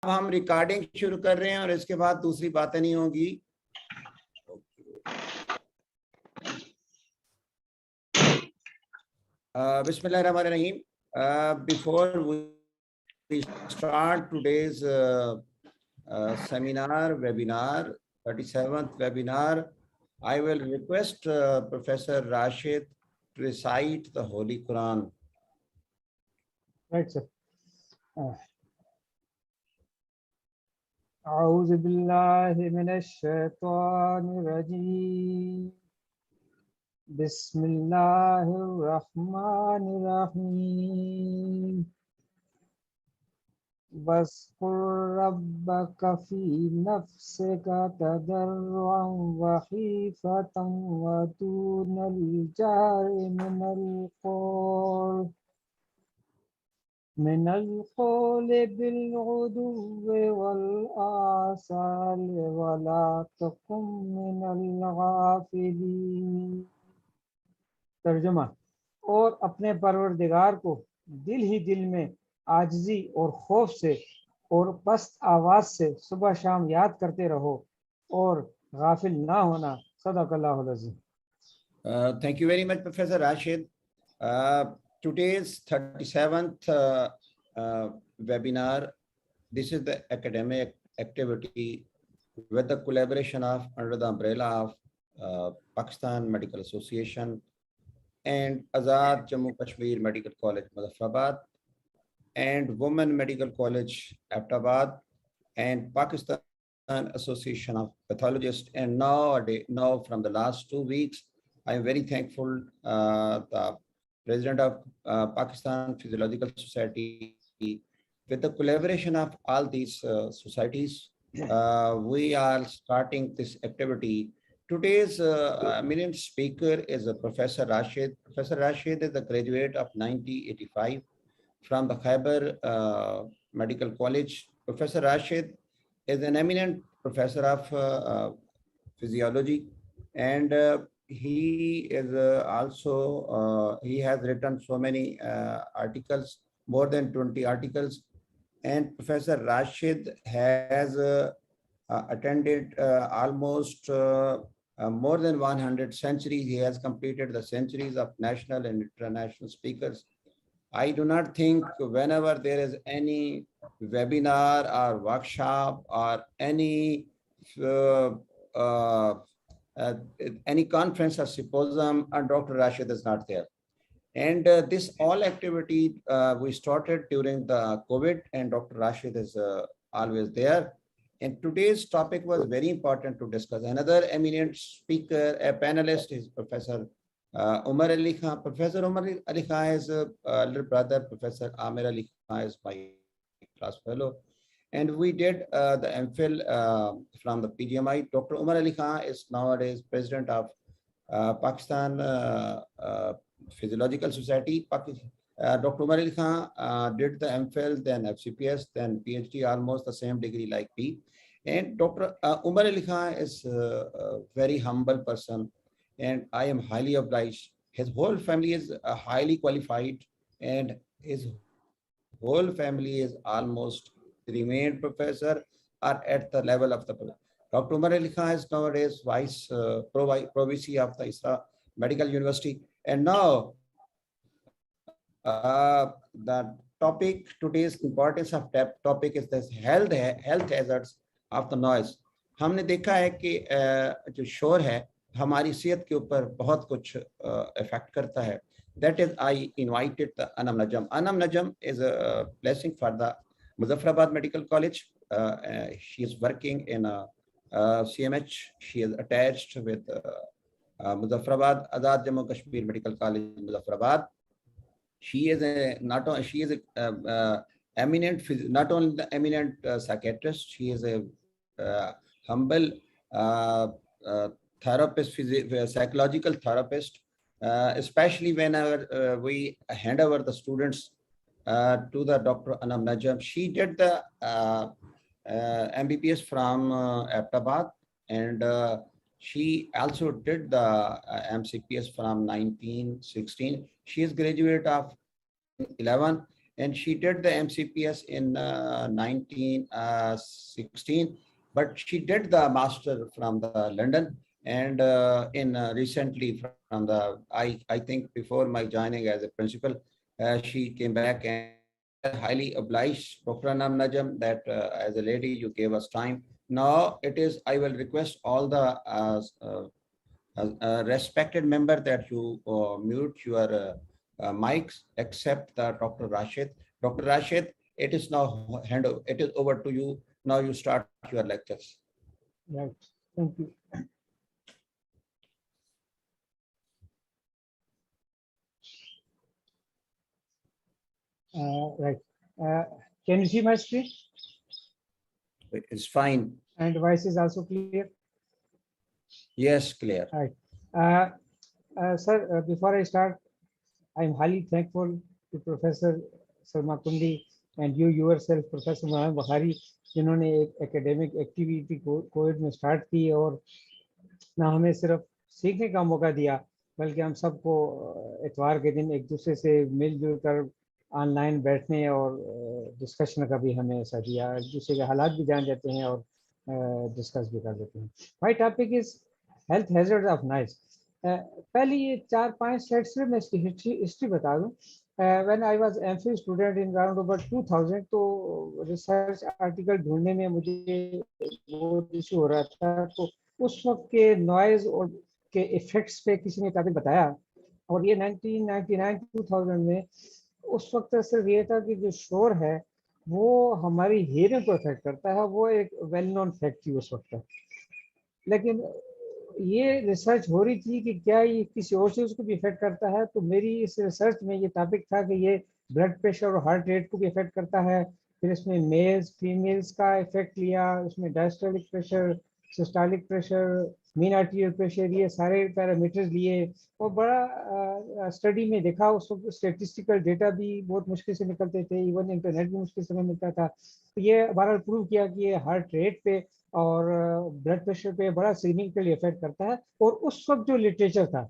अब हम रिकॉर्डिंग शुरू कर रहे हैं और इसके बाद दूसरी बातें नहीं होगी। बिस्मिल्लाहिर्रहमानिर्रहीम। Before we start today's seminar, webinar, 37th webinar, I will request Professor Rashid to recite the Holy Quran. Right, sir. أعوذ بالله من الشيطان الرجيم. بسم الله الرحمن الرحيم. واذكر ربك في نفسك تضرعا وخيفة ودون الجهر من القول بالغدو والآصال ولا تكن من الغافلين. तर्जुमा, और अपने परवरदिगार को दिल ही दिल में आजिज़ी और खौफ से और पस्त आवाज से सुबह शाम याद करते रहो और गाफिल ना होना. सदक़ल्लाहुल अज़ीम. Thank you very much, Professor Rashid. Today's 37th webinar, this is the academic activity with the collaboration of under the umbrella of Pakistan Medical Association and Azad Jammu Kashmir Medical College Muzaffarabad and Women Medical College Abbottabad and Pakistan Association of Pathologists. And now from the last 2 weeks, I am very thankful the President of Pakistan Physiological Society, with the collaboration of all these societies, we are starting this activity. Today's eminent speaker is Professor Rashid. Professor Rashid is a graduate of 1985 from the Khyber Medical College. Professor Rashid is an eminent professor of physiology, and he is also he has written so many articles, more than 20 articles, and Professor Rashid has attended almost more than 100 centuries. He has completed the centuries of national and international speakers. I do not think whenever there is any webinar or workshop or any conference or symposium, and Dr. Rashid is not there. And this all activity we started during the COVID, and Dr. Rashid is always there. And today's topic was very important to discuss. Another eminent speaker, a panelist, is Professor Umar Ali Khan. Professor Umar Ali Khan is a little brother. Professor Amir Ali Khan is my class fellow. And we did the MPhil from the PGMI. Dr. Umar Ali Khan is nowadays president of Pakistan Physiological Society. Dr. Umar Ali Khan did the MPhil, then FCPS, then PhD, almost the same degree like me. And Dr. Umar Ali Khan is a very humble person, and I am highly obliged. His whole family is highly qualified, and his whole family is almost remained professor or at the level of the Dr. Umar Ali Khan is nowadays vice provisee of the Isra Medical University. And now the topic, today's importance of topic is this health hazards of the noise. हमने देखा है कि जो शोर है हमारी सेहत के ऊपर बहुत कुछ इफेक्ट करता है. That is, I invited the Anam Najam. Anam Najam is a blessing for the Muzaffarabad Medical College. She is working in a CMH. She is attached with Muzaffarabad Azad Jammu Kashmir Medical College Muzaffarabad. She is eminent, not only the eminent psychiatrist. She is a humble therapist, psychological therapist. Especially whenever we hand over the students to the Dr. Anam Najam. She did the MBBS from Abbottabad, and she also did the MCPS from 1916. She is graduate of 11, and she did the MCPS in 1916, but she did the master from the London, and in recently from the I think before my joining as a principal, she came back, and we are highly obliged, Dr. Anam Najam, that as a lady you gave us time. Now it is, I will request all the respected member that you mute your mics except the Dr. Rashid. Dr. Rashid, it is now it is over to you. Now you start your lectures. Right. Thank you. Right. Can you see my screen? It's fine. And voice is also clear? Yes, clear. Right. Sir, before I start, I'm highly thankful to Professor Salma Kundi and you yourself, Professor Mohan Bukhari, जिन्होंने एक academic activity Covid में start की और ना हमें सिर्फ सीखने का मौका दिया, बल्कि हम सबको इतवार के दिन एक दूसरे से मिलजुल कर ऑनलाइन बैठने और डिस्कशन का भी हमें ऐसा दिया, एक दूसरे के हालात भी जान जाते हैं और डिस्कस भी कर देते हैं. My topic is health hazard of noise. पहले ये 4-5 स्लाइड्स में मैं इसकी हिस्ट्री बता दूं. When I was MPhil student in around about 2000, तो रिसर्च आर्टिकल ढूंढने में मुझे वो इशू हो रहा था, तो उस वक्त के नॉइज और के इफेक्ट्स पे किसी ने टॉपिक बताया, और ये 1999-2000 में उस वक्त सिर्फ ये था कि जो शोर है वो हमारी हियरिंग को इफेक्ट करता है, वो एक वेल नोन फैक्ट थी उस वक्त. लेकिन ये रिसर्च हो रही थी कि क्या ये किसी और चीज को भी इफेक्ट करता है, तो मेरी इस रिसर्च में ये टॉपिक था कि ये ब्लड प्रेशर और हार्ट रेट को भी इफेक्ट करता है. फिर इसमें मेल्स फीमेल्स का इफेक्ट लिया, उसमें diastolic pressure, systolic pressure, mean arterial pressure, ये सारे पैरामीटर्स लिए और बड़ा स्टडी में देखा. उस वक्त स्टेटिस्टिकल डेटा भी बहुत मुश्किल से निकलते थे, इवन इंटरनेट भी मुश्किल से मिलता था. तो ये बहरहाल प्रूव किया कि ये हार्ट रेट पे और ब्लड प्रेशर पे बड़ा सिग्निफिकेंटली इफेक्ट करता है. और उस वक्त जो लिटरेचर था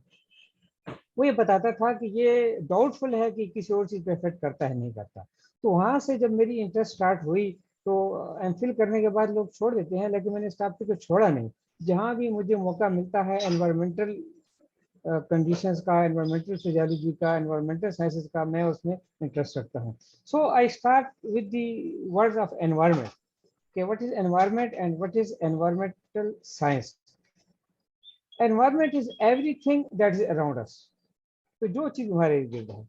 वो ये बताता था कि ये डाउटफुल है कि किसी और चीज पे इफेक्ट करता है नहीं करता. तो वहां से जब मेरी इंटरेस्ट स्टार्ट हुई, तो एमफिल करने के बाद लोग छोड़ देते हैं, लेकिन मैंने इस टॉपिक को छोड़ा नहीं. जहां भी मुझे मौका मिलता है एनवायरमेंटल कंडीशंस का, एनवायरमेंटल फिजियोलॉजी का, एनवायरमेंटल साइंसेस का, मैं उसमें इंटरेस्ट रखता हूँ. So I start with the words of environment. Okay, what is environment and what is environmental science? Environment is everything that is around us. तो जो चीज हमारे इर्द गिर्द है.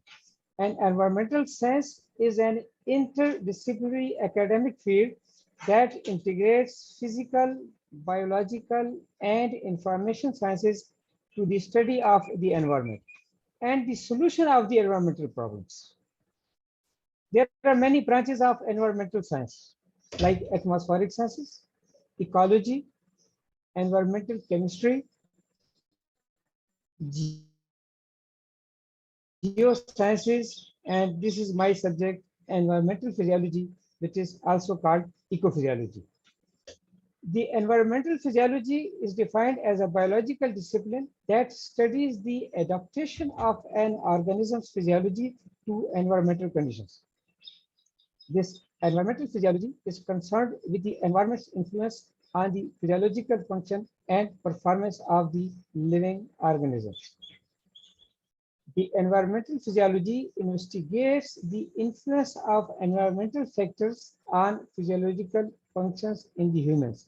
And environmental science is an interdisciplinary academic field that integrates physical, biological, and information sciences to the study of the environment and the solution of the environmental problems. There are many branches of environmental science, like atmospheric sciences, ecology, environmental chemistry, geosciences, and this is my subject, environmental physiology, which is also called ecophysiology. The environmental physiology is defined as a biological discipline that studies the adaptation of an organism's physiology to environmental conditions. This environmental physiology is concerned with the environment's influence on the physiological function and performance of the living organisms. The environmental physiology investigates the influence of environmental factors on physiological functions in the humans.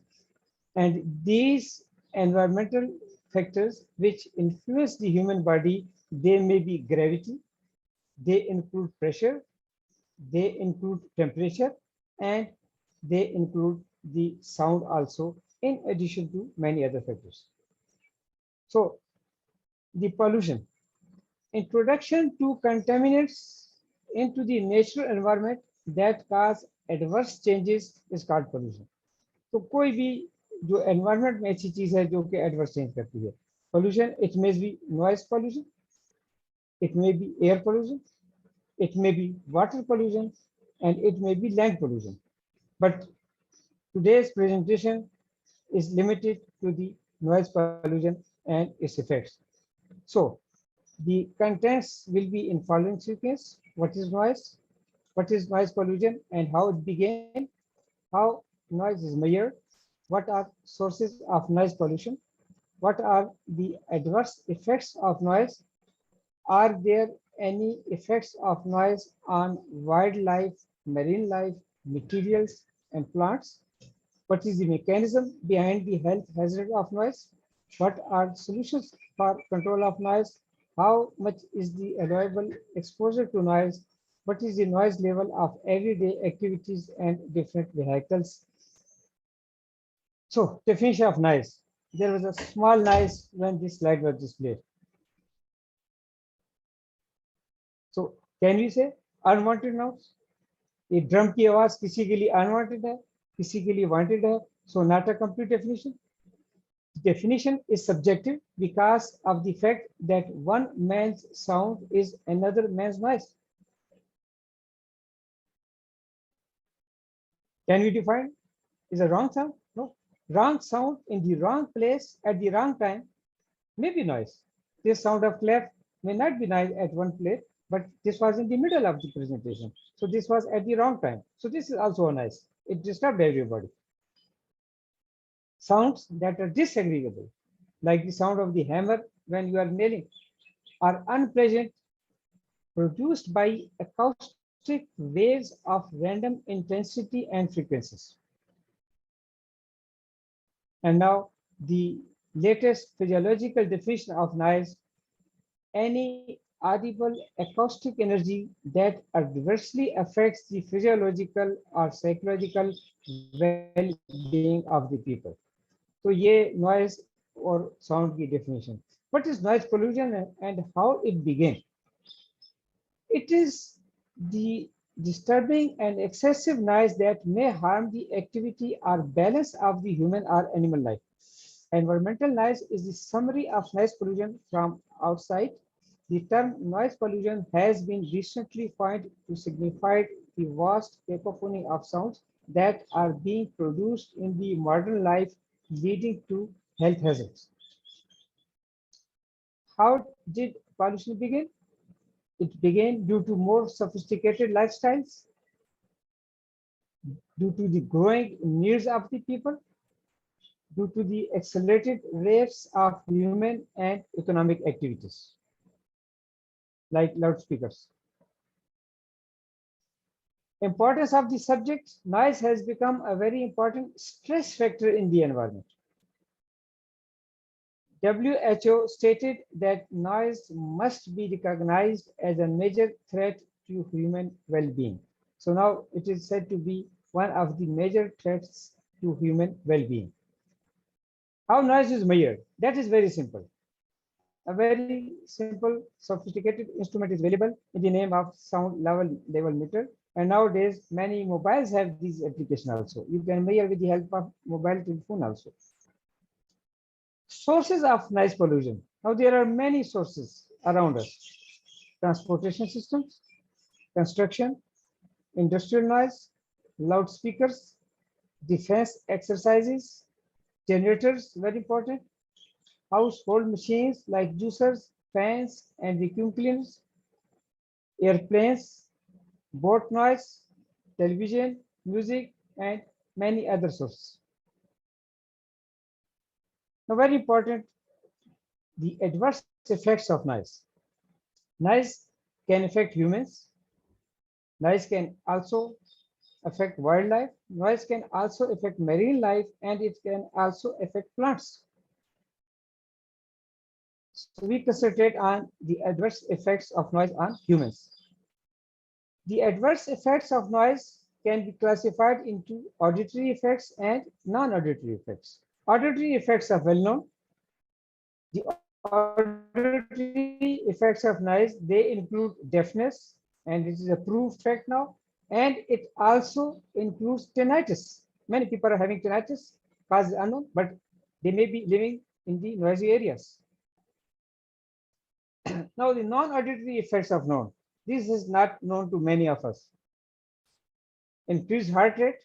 And these environmental factors which influence the human body, they may be gravity, they include pressure, they include temperature, and they include the sound also, in addition to many other factors. So the pollution, introduction to contaminants into the natural environment that cause adverse changes is called pollution. तो कोई भी जो environment में ऐसी चीज है जो कि adverse change करती है. Pollution, it may be noise pollution, it may be air pollution, it may be water pollution, and it may be land pollution. But today's presentation is limited to the noise pollution and its effects. So the contents will be in following sequence. What is noise? What is noise pollution and how it began? How noise is measured? What are sources of noise pollution? What are the adverse effects of noise? Are there any effects of noise on wildlife, marine life, materials, and plants? What is the mechanism behind the health hazard of noise? What are solutions for control of noise? How much is the allowable exposure to noise? What is the noise level of everyday activities and different vehicles? So, definition of noise. There was a small noise when this slide was displayed. So, can we say unwanted noise? ये drum की आवाज किसी के लिए unwanted है, किसी के लिए वांटेड है. So not a complete definition. Definition is subjective because of the fact that one man's sound is another man's noise. Can we define is a wrong sound? No. Wrong sound in the wrong place at the wrong time may be noise. This sound of clap may not be noise at one place, but this was in the middle of the presentation. So this was at the wrong time. So this is also a noise. It disturbed everybody. Sounds that are disagreeable, like the sound of the hammer when you are nailing, are unpleasant, produced by acoustic waves of random intensity and frequencies. And now the latest physiological definition of noise: any audible acoustic energy that adversely affects the physiological or psychological well-being of the people. So ये noise or sound की definition. What is noise pollution and how it began? It is the disturbing and excessive noise that may harm the activity or balance of the human or animal life. Environmental noise is the summary of noise pollution from outside. The term noise pollution has been recently coined to signify the vast cacophony of sounds that are being produced in the modern life, leading to health hazards. How did pollution begin? It began due to more sophisticated lifestyles, due to the growing needs of the people, due to the accelerated rates of human and economic activities, like loudspeakers. Importance of the subject: noise has become a very important stress factor in the environment. WHO stated that noise must be recognized as a major threat to human well-being. So now it is said to be one of the major threats to human well-being. How noise is measured? That is very simple. A very simple, sophisticated instrument is available in the name of sound level meter. And nowadays, many mobiles have these applications also. You can measure with the help of mobile telephone also. Sources of noise pollution. Now there are many sources around us. Transportation systems, construction, industrial noise, loudspeakers, defense exercises, generators, very important, household machines like juicers, fans, and vacuum cleaners, airplanes, boat noise, television, music, and many other sources. Now, very important, the adverse effects of noise. Noise can affect humans. Noise can also affect wildlife. Noise can also affect marine life, and it can also affect plants. So we concentrate on the adverse effects of noise on humans. The adverse effects of noise can be classified into auditory effects and non-auditory effects. Auditory effects are well known. The auditory effects of noise, they include deafness, and this is a proved fact now, and it also includes tinnitus. Many people are having tinnitus, cause is unknown, but they may be living in the noisy areas. Now, the non-auditory effects of known. This is not known to many of us. Increased heart rate,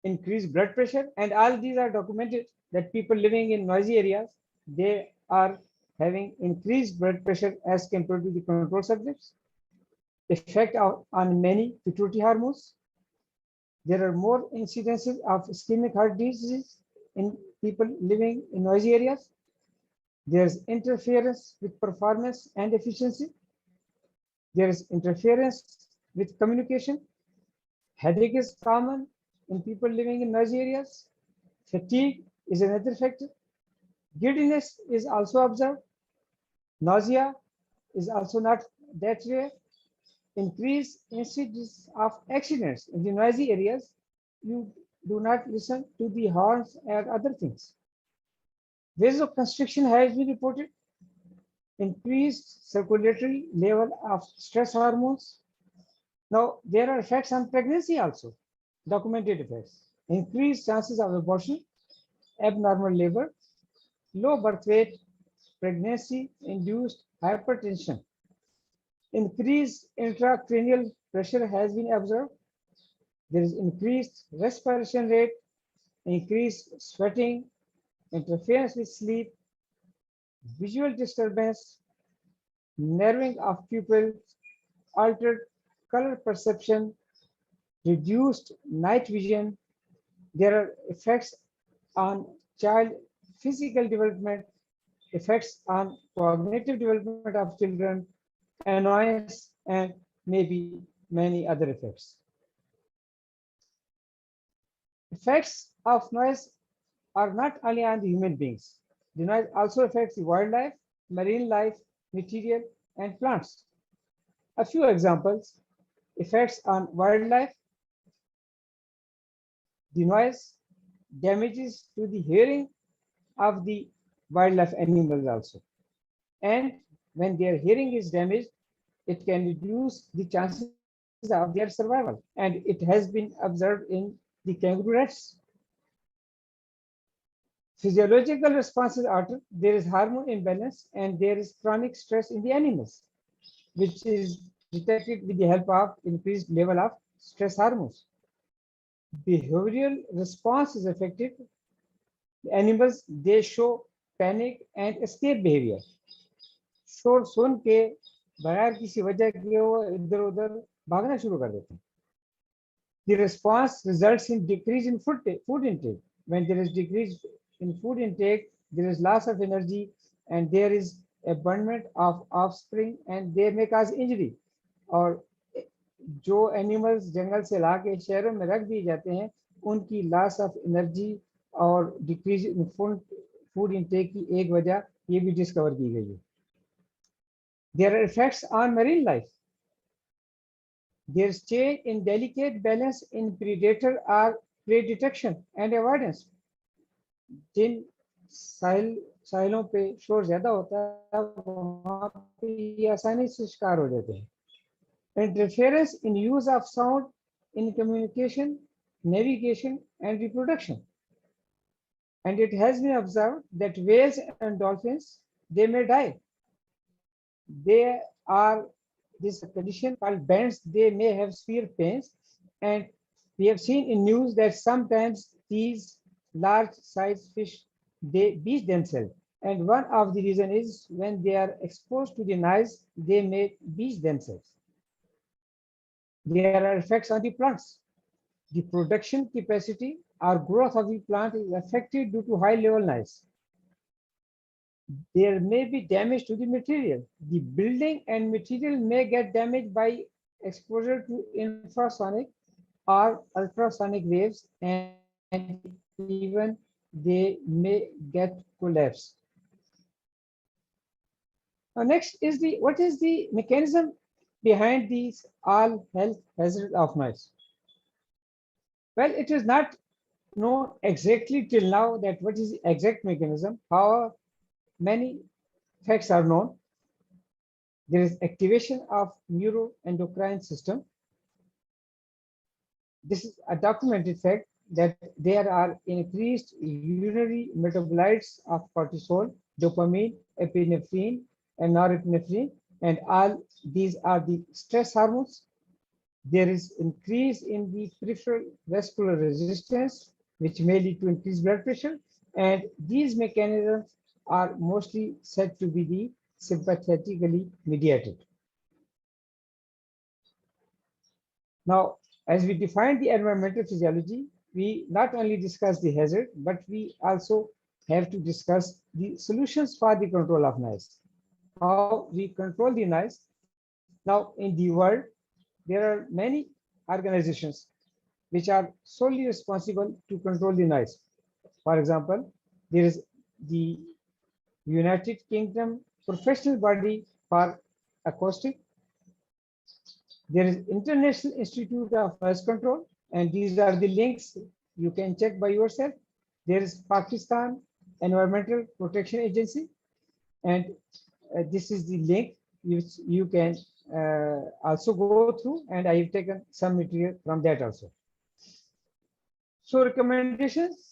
increased blood pressure, and all these are documented that people living in noisy areas, they are having increased blood pressure as compared to the control subjects. effect on many pituitary hormones. There are more incidences of ischemic heart disease in people living in noisy areas. There's interference with performance and efficiency. There is interference with communication. Headache is common in people living in noisy areas. Fatigue is another factor. Giddiness is also observed. Nausea is also not that rare. Increased incidence of accidents in the noisy areas. You do not listen to the horns and other things. Vasoconstriction has been reported. Increased circulatory level of stress hormones. Now, there are effects on pregnancy also, documented effects. Increased chances of abortion, abnormal labor, low birth weight, pregnancy-induced hypertension. Increased intracranial pressure has been observed. There is increased respiration rate, increased sweating, interference with sleep, visual disturbance, narrowing of pupil, altered color perception, reduced night vision. There are effects on child physical development, effects on cognitive development of children, annoyance, and maybe many other effects. Effects of noise are not only on the human beings. The noise also affects the wildlife, marine life, material, and plants. A few examples: effects on wildlife. The noise damages to the hearing of the wildlife animals also. And when their hearing is damaged, it can reduce the chances of their survival. And it has been observed in the kangaroo rats. Physiological responses altered. There is hormone imbalance and there is chronic stress in the animals, which is detected with the help of increased level of stress hormones. Behavioral response is affected. The animals, they show panic and escape behavior. शोर सुन के बगैर किसी वजह के वो इधर उधर भागना शुरू कर देते हैं. The response results in decrease in food intake. When there is decrease in food intake, there is loss of energy and there is abandonment of offspring and they may cause injury. और जो animals जंगल से ला के शहरों में रख दिए जाते हैं, उनकी लॉस ऑफ एनर्जी और डिक्रीज इन फूड इनटेक की एक वजह ये भी डिस्कवर की गई है. There are effects on marine life. There is change in delicate balance in predator or prey detection and avoidance. जिन साहिलों पे शोर ज्यादा होता है वहाँ पे ये आसानी से शिकार हो जाते हैं. Interference in use of sound in communication, navigation, and reproduction. And it has been observed that whales and dolphins, they may die. They are this condition called bends. They may have severe pains, and we have seen in news that sometimes these large size fish, they beach themselves. And one of the reason is when they are exposed to the noise, they may beach themselves. There are effects on the plants. The production capacity or growth of the plant is affected due to high level noise. There may be damage to the material. The building and material may get damaged by exposure to infrasonic or ultrasonic waves, and even they may get collapsed. Now next is what is the mechanism behind these all health hazards of noise? Well, it is not known exactly till now that what is the exact mechanism. However, many facts are known. There is activation of neuroendocrine system. This is a documented fact that there are increased urinary metabolites of cortisol, dopamine, epinephrine, and norepinephrine, and all these are the stress hormones. There is increase in the peripheral vascular resistance, which may lead to increased blood pressure, and these mechanisms are mostly said to be the sympathetically mediated. Now, as we define the environmental physiology, we not only discuss the hazard, but we also have to discuss the solutions for the control of noise. How we control the noise. Now, in the world, there are many organizations which are solely responsible to control the noise. For example, there is the United Kingdom professional body for acoustic. There is International Institute of Noise Control, and these are the links you can check by yourself. There is Pakistan Environmental Protection Agency, and this is the link which you can also go through, and I have taken some material from that also. So recommendations,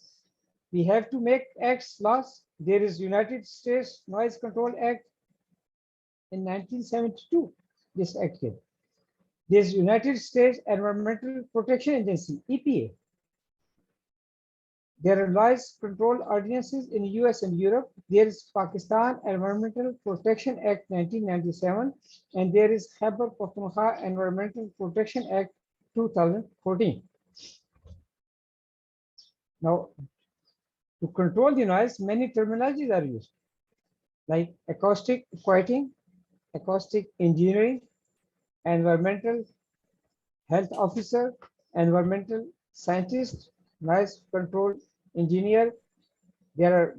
we have to make acts, laws. There is United States Noise Control Act in 1972, this act came. There's United States Environmental Protection Agency, EPA. There are noise control ordinances in US and Europe. There is Pakistan Environmental Protection Act 1997, and there is Khyber Pakhtunkhwa Environmental Protection Act 2014. Now, to control the noise, many terminologies are used, like acoustic quieting, acoustic engineering, environmental health officer, environmental scientist, noise control engineer. There are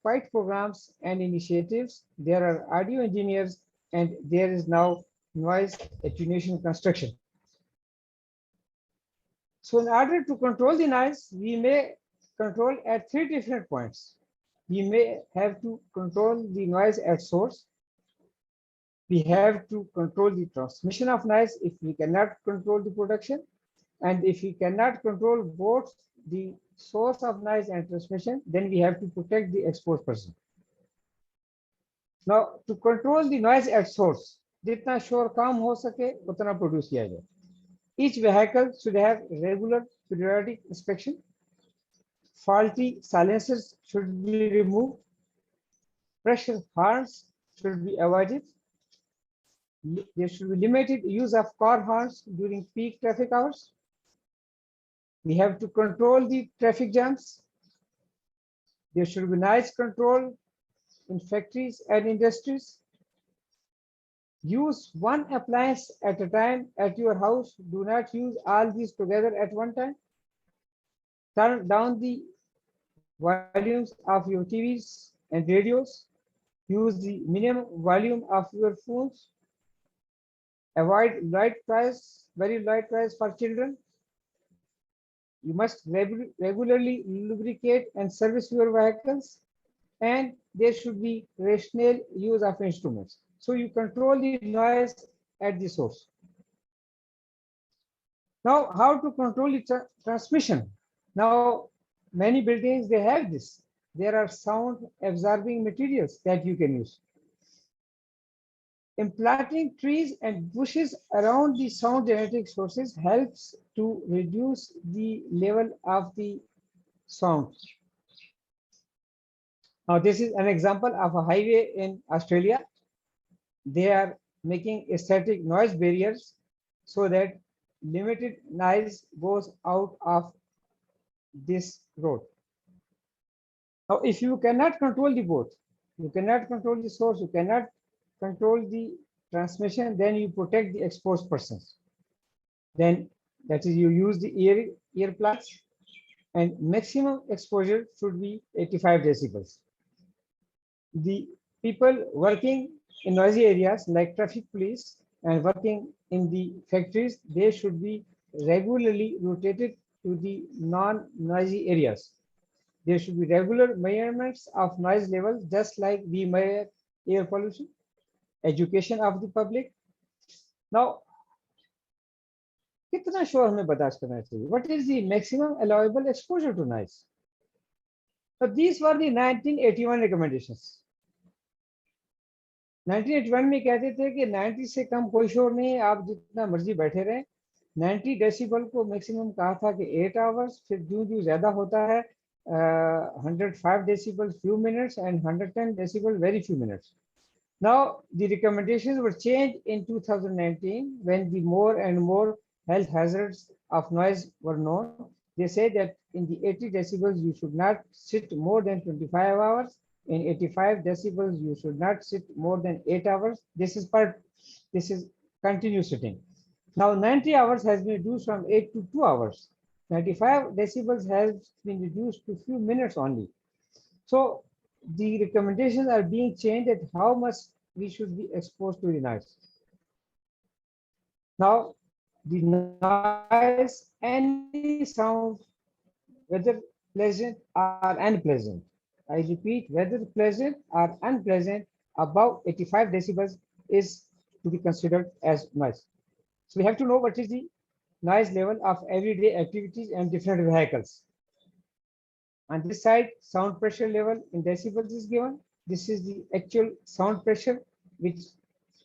quiet programs and initiatives. There are audio engineers, and there is now noise attenuation construction. So in order to control the noise, we may control at 3 different points. We may have to control the noise at source. We have to control the transmission of noise if we cannot control the production. And if we cannot control both the source of noise and transmission, then we have to protect the exposed person. Now, to control the noise at source, जितना शोर काम हो सके उतना produce किया जाए. Each vehicle should have regular periodic inspection. Faulty silencers should be removed. Pressure horns should be avoided. There should be limited use of car horns during peak traffic hours. We have to control the traffic jams. There should be noise control in factories and industries. Use one appliance at a time at your house. Do not use all these together at one time. Turn down the volumes of your TVs and radios. Use the minimum volume of your phones. Avoid light price, very light price for children. You must regularly lubricate and service your vehicles, and there should be rational use of instruments. So you control the noise at the source. Now, how to control the transmission? Now, many buildings, they have this. There are sound absorbing materials that you can use. Implanting trees and bushes around the sound generating sources helps to reduce the level of the sound. Now, this is an example of a highway in Australia. They are making static noise barriers so that limited noise goes out of this road. Now, if you cannot control the both, you cannot control the source, you cannot control the transmission, then you protect the exposed persons. Then that is, you use the earplugs, and maximum exposure should be 85 decibels. The people working in noisy areas like traffic police and working in the factories, they should be regularly rotated to the non-noisy areas. There should be regular measurements of noise levels, just like we measure air pollution. Education of the public. Now, कितना शोर हमें बर्दाश्त करना चाहिए? What is the maximum allowable exposure to noise? So these were the 1981 recommendations. 1981 में कहते थे कि 90 से कम कोई शोर नहीं है, आप जितना मर्जी बैठे रहें. 90 डेसिबल को मैक्सिमम कहा था कि 8 आवर्स, फिर जो ज्यादा होता है 105 decibels few minutes and 110 decibels very few minutes. Now the recommendations were changed in 2019 when the more and more health hazards of noise were known. They say that in the 80 decibels, you should not sit more than 25 hours. In 85 decibels, you should not sit more than 8 hours. This is continuous sitting. Now 90 hours has been reduced from 8 to 2 hours. 95 decibels has been reduced to few minutes only. So the recommendations are being changed at how much we should be exposed to the noise. Now, the noise, any sound, whether pleasant or unpleasant. I repeat, whether pleasant or unpleasant, above 85 decibels is to be considered as noise. So we have to know what is the noise level of everyday activities and different vehicles. On this side, sound pressure level in decibels is given. This is the actual sound pressure, which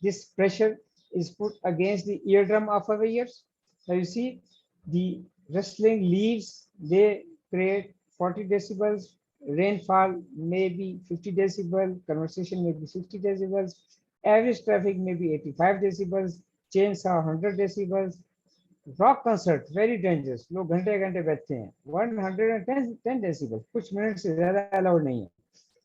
this pressure is put against the eardrum of our ears. Now you see the rustling leaves, they create 40 decibels. Rainfall may be 50 decibels. Conversation may be 60 decibels. Average traffic may be 85 decibels. Chainsaw 100 decibels. Rock concert very dangerous, लोग घंटे घंटे बैठते हैं, 110 decibel, कुछ minute से ज्यादा allowed नहीं है,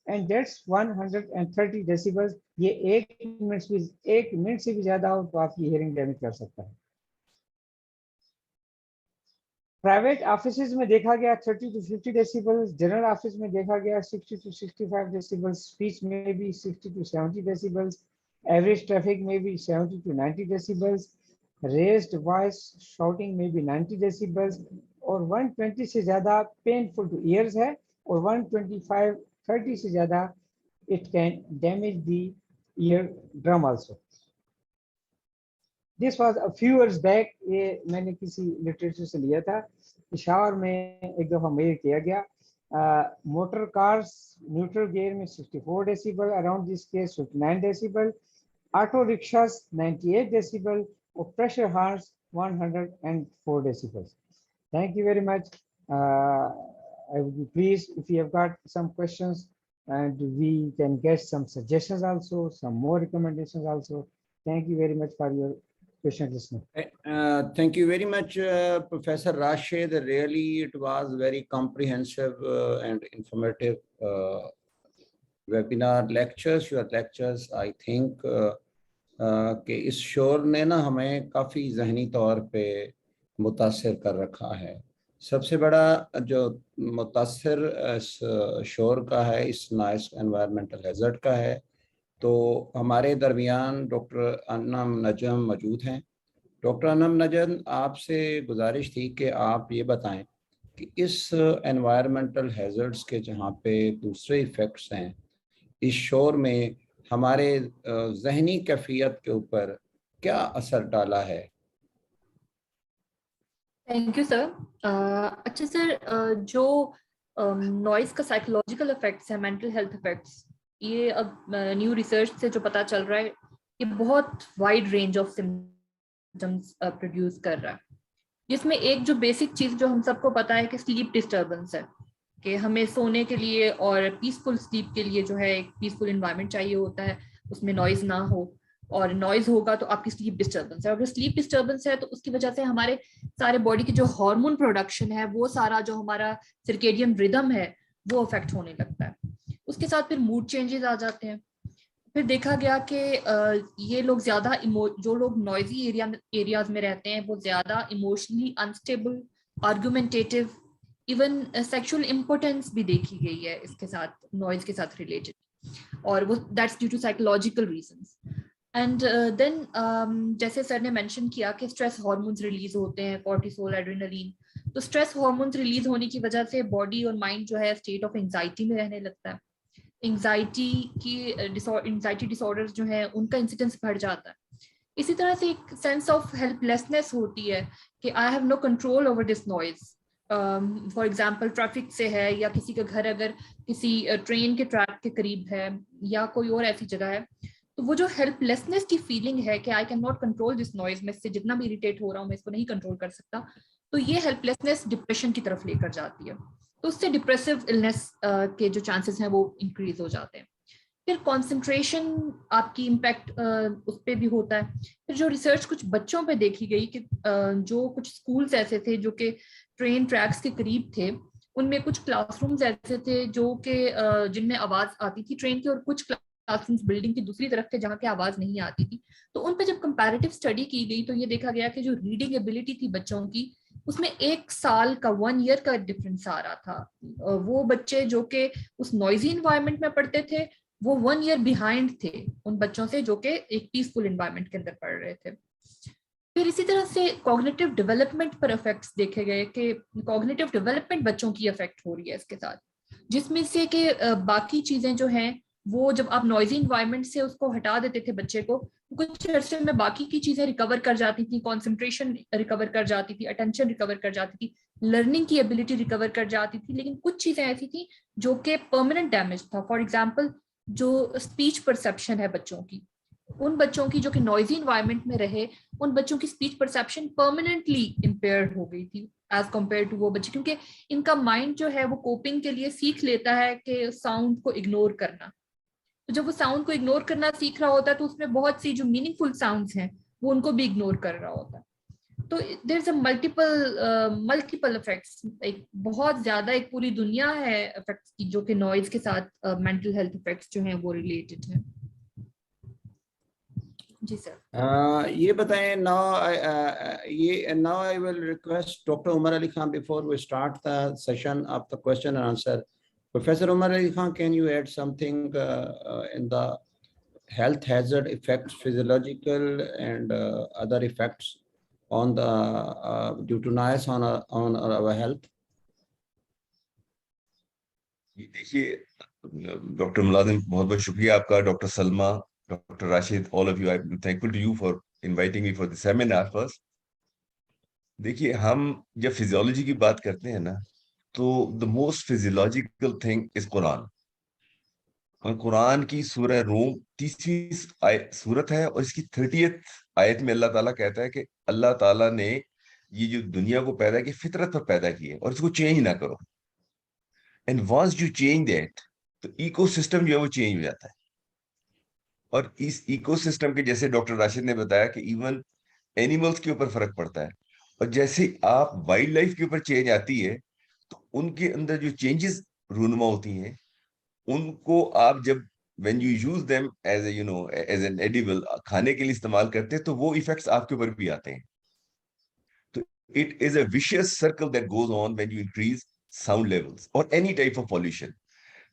एंड दैट्स 130 डेसिबल. ये एक मिनट से भी ज्यादा हो तो आपकी हियरिंग डैमेज कर सकता है. प्राइवेट ऑफिस में देखा गया 30 to 50 डेसिबल, जनरल ऑफिस में देखा गया 60 to 65 डेसिबल, स्पीच में भी 60 to 70 डेसिबल, एवरेज ट्रैफिक में भी 70 to 90 decibel, raised voice shouting may be 90 decibels, और 120 से ज्यादा painful to ears है, और 125-30 से ज्यादा it can damage the eardrum also. This was a few years back. ये मैंने किसी लिटरेचर से लिया था. पिशावर में एक दफा मेजर किया गया. मोटर कार्स न्यूट्रल गियर में 64 decibel, around this case 59 decibel, auto rickshaws 98 decibel, or pressure horns 104 decibels. Thank you very much. I would be pleased if you have got some questions, and we can get some suggestions also, some more recommendations also. Thank you very much for your patient listening. Thank you very much, Professor Rashid. Really, it was very comprehensive and informative webinar lectures. Your lectures, I think, کہ اس شور نے نا ہمیں کافی ذہنی طور پہ متاثر کر رکھا ہے. سب سے بڑا جو متاثر اس شور کا ہے، اس نائس انوائرمنٹل ہیزرڈ کا ہے. تو ہمارے درمیان ڈاکٹر انم نجم موجود ہیں. ڈاکٹر انم نجم، آپ سے گزارش تھی کہ آپ یہ بتائیں کہ اس انوائرمنٹل ہیزرڈس کے جہاں پہ دوسرے ایفیکٹس ہیں، اس شور میں ہمارے ذہنی کیفیت کے اوپر کیا اثر ڈالا ہے؟ تھینک یو سر. اچھا سر، جو نوائز کا سائیکولوجیکل افیکٹس ہیں، مینٹل ہیلتھ افیکٹس، یہ اب نیو ریسرچ سے جو پتہ چل رہا ہے، یہ بہت wide range of symptoms produce کر رہا ہے، جس میں ایک جو بیسک چیز جو ہم سب کو پتہ ہے کہ سلیپ ڈسٹربنس ہے، کہ ہمیں سونے کے لیے اور پیسفل سلیپ کے لیے جو ہے ایک پیسفل انوائرمنٹ چاہیے ہوتا ہے، اس میں نوائز نہ ہو، اور نوائز ہوگا تو آپ کی سلیپ ڈسٹربنس ہے. اگر سلیپ ڈسٹربنس ہے تو اس کی وجہ سے ہمارے سارے باڈی کی جو ہارمون پروڈکشن ہے، وہ سارا جو ہمارا سرکیڈین ریدم ہے وہ افیکٹ ہونے لگتا ہے. اس کے ساتھ پھر موڈ چینجز آ جاتے ہیں. پھر دیکھا گیا کہ یہ لوگ زیادہ جو لوگ نوائزی ایریاز میں رہتے ہیں وہ زیادہ ایموشنلی انسٹیبل، آرگومنٹیٹیو، ایون سیکشل امپوٹینس بھی دیکھی گئی ہے اس کے ساتھ، نوائز کے ساتھ ریلیٹڈ، اور وہ that's due to psychological reasons. And then جیسے سر نے مینشن کیا کہ اسٹریس ہارمونز ریلیز ہوتے ہیں، کورٹیسول، ایڈرینلین. تو اسٹریس ہارمونز ریلیز ہونے کی وجہ سے باڈی اور مائنڈ جو ہے اسٹیٹ آف انگزائٹی میں رہنے لگتا ہے. انگزائٹی ڈس آرڈرز جو ہیں ان کا انسیڈنس بڑھ جاتا ہے. اسی طرح سے ایک سینس آف ہیلپ لیسنس ہوتی ہے کہ I have no control over this noise. For example traffic سے ہے، یا کسی کا گھر اگر کسی ٹرین کے ٹریک کے قریب ہے، یا کوئی اور ایسی جگہ ہے، تو وہ جو ہیلپ لیسنس کی فیلنگ ہے کہ I can not control this noise, میں اس سے جتنا بھی اریٹیٹ ہو رہا ہوں میں اس کو نہیں کنٹرول کر سکتا، تو یہ ہیلپ لیسنس ڈپریشن کی طرف لے کر جاتی ہے. تو اس سے ڈپریسو النس کے جو چانسز ہیں وہ انکریز ہو جاتے ہیں. پھر کانسنٹریشن آپ کی امپیکٹ اس پہ بھی ہوتا ہے. پھر جو ریسرچ کچھ بچوں پہ دیکھی گئی کہ جو کچھ اسکولس ایسے تھے جو کہ ٹرین ٹریکس کے قریب تھے, ان میں کچھ کلاس رومز ایسے تھے جو کہ جن میں آواز آتی تھی ٹرین کی, اور کچھ کلاس رومز بلڈنگ کی دوسری طرف تھے جہاں کی آواز نہیں آتی تھی. تو ان پہ جب کمپیریٹیو اسٹڈی کی گئی تو یہ دیکھا گیا کہ جو ریڈنگ ایبلٹی تھی بچوں کی, اس میں 1 سال کا 1 ایئر کا ڈفرنس آ رہا تھا. وہ بچے جو کہ اس نوائزی انوائرمنٹ میں پڑھتے تھے وہ 1 ایئر بیہائنڈ تھے ان بچوں سے جو کہ ایک پیسفل انوائرمنٹ کے اندر پڑھ رہے تھے. پھر اسی طرح سے کوگنیٹو ڈیولپمنٹ پر افیکٹس دیکھے گئے کہ کوگنیٹو ڈیولپمنٹ بچوں کی افیکٹ ہو رہی ہے اس کے ساتھ, جس میں سے کہ باقی چیزیں جو ہیں وہ جب آپ نوائزی انوائرمنٹ سے اس کو ہٹا دیتے تھے بچے کو, کچھ عرصے میں باقی کی چیزیں ریکور کر جاتی تھیں, کانسنٹریشن ریکور کر جاتی تھی, اٹینشن ریکور کر جاتی تھی, لرننگ کی ایبلٹی ریکور کر جاتی تھی. لیکن کچھ چیزیں ایسی تھیں جو کہ پرماننٹ ڈیمیج تھا. فار ایگزامپل جو اسپیچ پرسیپشن ہے بچوں کی, ان بچوں کی جو کہ نوائزی انوائرمنٹ میں رہے, ان بچوں کی اسپیچ پرسیپشن پرماننٹلی امپیئرڈ ہو گئی تھی ایز کمپیئر ٹو وہ بچے, کیونکہ ان کا مائنڈ جو ہے وہ کوپنگ کے لیے سیکھ لیتا ہے کہ ساؤنڈ کو اگنور کرنا. تو جب وہ ساؤنڈ کو اگنور کرنا سیکھ رہا ہوتا ہے تو اس میں بہت سی جو میننگ فل ساؤنڈس ہیں وہ ان کو بھی اگنور کر رہا ہوتا ہے. تو دیر از اے ملٹیپل افیکٹس, ایک بہت زیادہ ایک پوری دنیا ہے افیکٹس کی جو کہ نوائز کے ساتھ مینٹل ہیلتھ افیکٹس جو ہیں وہ ریلیٹڈ ہیں. جی سر. یہ بتائیں now I will request Dr. Umar Ali Khan before we start the session of the question and answer. Professor Umar Ali Khan, can you add something in the health hazard effects, physiological and other effects on the due to noise on our health? دیکھیے doctor ملازم بہت بہت شکریہ آپ کا, doctor Salma, doctor Rashid, all of you, I'm thankful to you for inviting me for the seminar first. دیکھیے ہم جب فزیولوجی کی بات کرتے ہیں نا تو the most physiological thing is قرآن. اور قرآن کی سورہ روم 30ویں سورت ہے اور اس کی 30th آیت میں اللہ تعالیٰ کہتا ہے کہ اللہ تعالیٰ نے یہ جو دنیا کو پیدا کی فطرت پر پیدا کی ہے اور اس کو چینج نہ کرو. And once you change that, تو ایکو سسٹم جو ہے وہ چینج ہو جاتا ہے. اور اس ایکو سسٹم کے جیسے ڈاکٹر راشد نے بتایا کہ ایون اینیملز کے اوپر فرق پڑتا ہے, اور جیسے آپ وائلڈ لائف کے اوپر چینج آتی ہے تو ان کے اندر جو چینجز رونما ہوتی ہیں ان کو آپ جب when you use them as a as an edible کھانے کے لیے استعمال کرتے ہیں تو وہ ایفیکٹس آپ کے اوپر بھی آتے ہیں. تو it is a vicious circle that goes on when you increase sound levels or any type of pollution.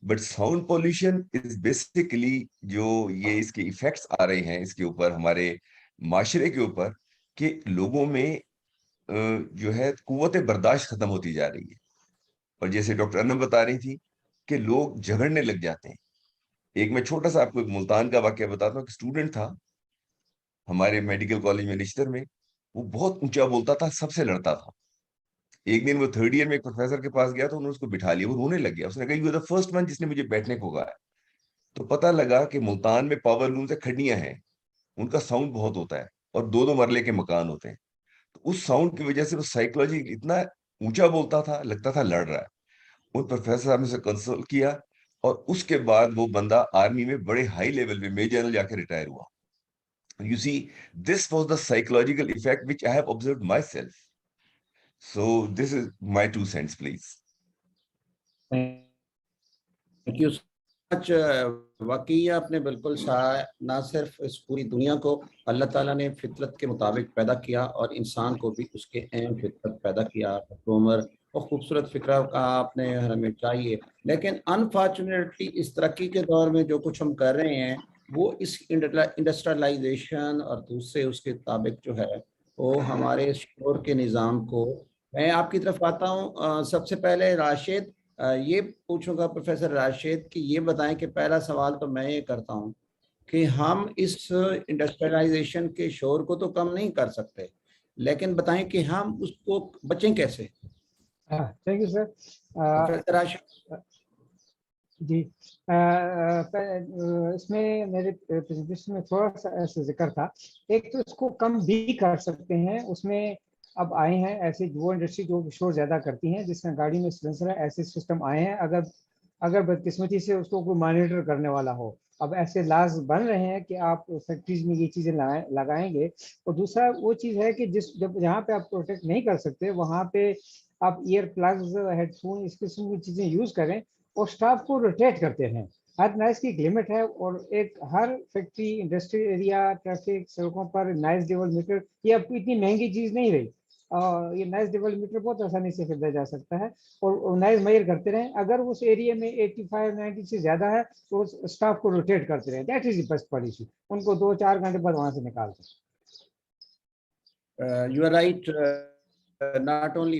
But sound pollution is basically جو یہ اس کے ایفیکٹس آ رہے ہیں اس کے اوپر ہمارے معاشرے کے اوپر کہ لوگوں میں جو ہے قوت برداشت ختم ہوتی جا رہی ہے. اور جیسے ڈاکٹر انم بتا رہی تھی کہ لوگ جھگڑنے لگ جاتے ہیں. ایک میں چھوٹا سا آپ کو ایک ملتان کا واقعہ بتاتا ہوں کہ اسٹوڈنٹ تھا ہمارے میڈیکل کالج میں نشتر میں, وہ بہت اونچا بولتا تھا, سب سے لڑتا تھا. ایک دن وہ 3rd ایئر میں ایک پروفیسر کے پاس گیا تو انہوں نے اس کو بٹھا لیا, وہ رونے لگ گیا. اس نے کہا you are the first one جس نے مجھے بیٹھنے کو کہا ہے. تو پتہ لگا کہ ملتان میں پاور لوم سے کھڈیاں ہیں, ان کا ساؤنڈ بہت ہوتا ہے اور 2 مرلے کے مکان ہوتے ہیں. تو اس ساؤنڈ کی وجہ سے وہ سائیکولوجی اتنا اونچا بولتا تھا, لگتا تھا لڑ رہا ہے. ان پروفیسر صاحب نے سے کنسلٹ کیا اور اس کے بعد وہ بندہ آرمی میں بڑے ہائی لیول پہ میجر جنرل جا کے ریٹائر ہوا. You see, this was the psychological effect which I have observed myself. So this is my 2 cents, please. Thank you so much. واقعی آپ نے بالکل نہ صرف اس پوری دنیا کو اللہ تعالیٰ نے فطرت کے مطابق پیدا کیا اور انسان کو بھی اس کے اہم فطرت پیدا کیا. عمر اور خوبصورت فکرہ کا آپ نے ہمیں چاہیے, لیکن انفارچونیٹلی اس ترقی کے دور میں جو کچھ ہم کر رہے ہیں وہ اس انڈسٹریلائزیشن اور دوسرے اس کے مطابق جو ہے وہ ہمارے شعور کے نظام کو. میں آپ کی طرف آتا ہوں. سب سے پہلے راشد یہ پوچھوں گا, پروفیسر راشد, کہ یہ بتائیں کہ پہلا سوال تو میں یہ کرتا ہوں کہ ہم اس انڈسٹریلائزیشن کے شور کو تو کم نہیں کر سکتے, لیکن بتائیں کہ ہم اس کو بچیں کیسے. Thank you sir. Professor Rashid ji, اس میں میرے پریزنٹیشن میں تھوڑا سا ایسا ذکر تھا. ایک تو اس کو کم بھی کر سکتے ہیں, اس میں اب آئے ہیں ایسے وہ انڈسٹری جو شور زیادہ کرتی ہیں جس میں گاڑی میں سلنسر ہے, ایسے سسٹم آئے ہیں. اگر अगर बदकिस्मती से उसको कोई मॉनिटर करने वाला हो। अब ऐसे लाज बन रहे हैं कि आप फैक्ट्रीज में ये चीज़ें लगाएंगे। और दूसरा वो चीज़ है कि जब जहाँ पे आप प्रोटेक्ट नहीं कर सकते वहाँ पे आप ईयर प्लग्स, हेडफोन, इस किस्म की चीज़ें यूज़ करें और स्टाफ को रोटेट करते रहें। हर नॉइस की एक लिमिट है, और एक हर फैक्ट्री, इंडस्ट्रियल एरिया, ट्रैफिक, सड़कों पर नॉइस लेवल मीटर, ये अब इतनी महंगी चीज़ नहीं रही। ये नॉइस लेवल मीटर बहुत आसानी से खरीदा जा सकता है, और नॉइस मेजर करते रहें। अगर उस एरिया में 85-90 से ज़्यादा है तो स्टाफ को रोटेट करते रहें। That is the best policy. उनको 2-4 घंटे बाद वहाँ से निकाल दें। You are right. Not only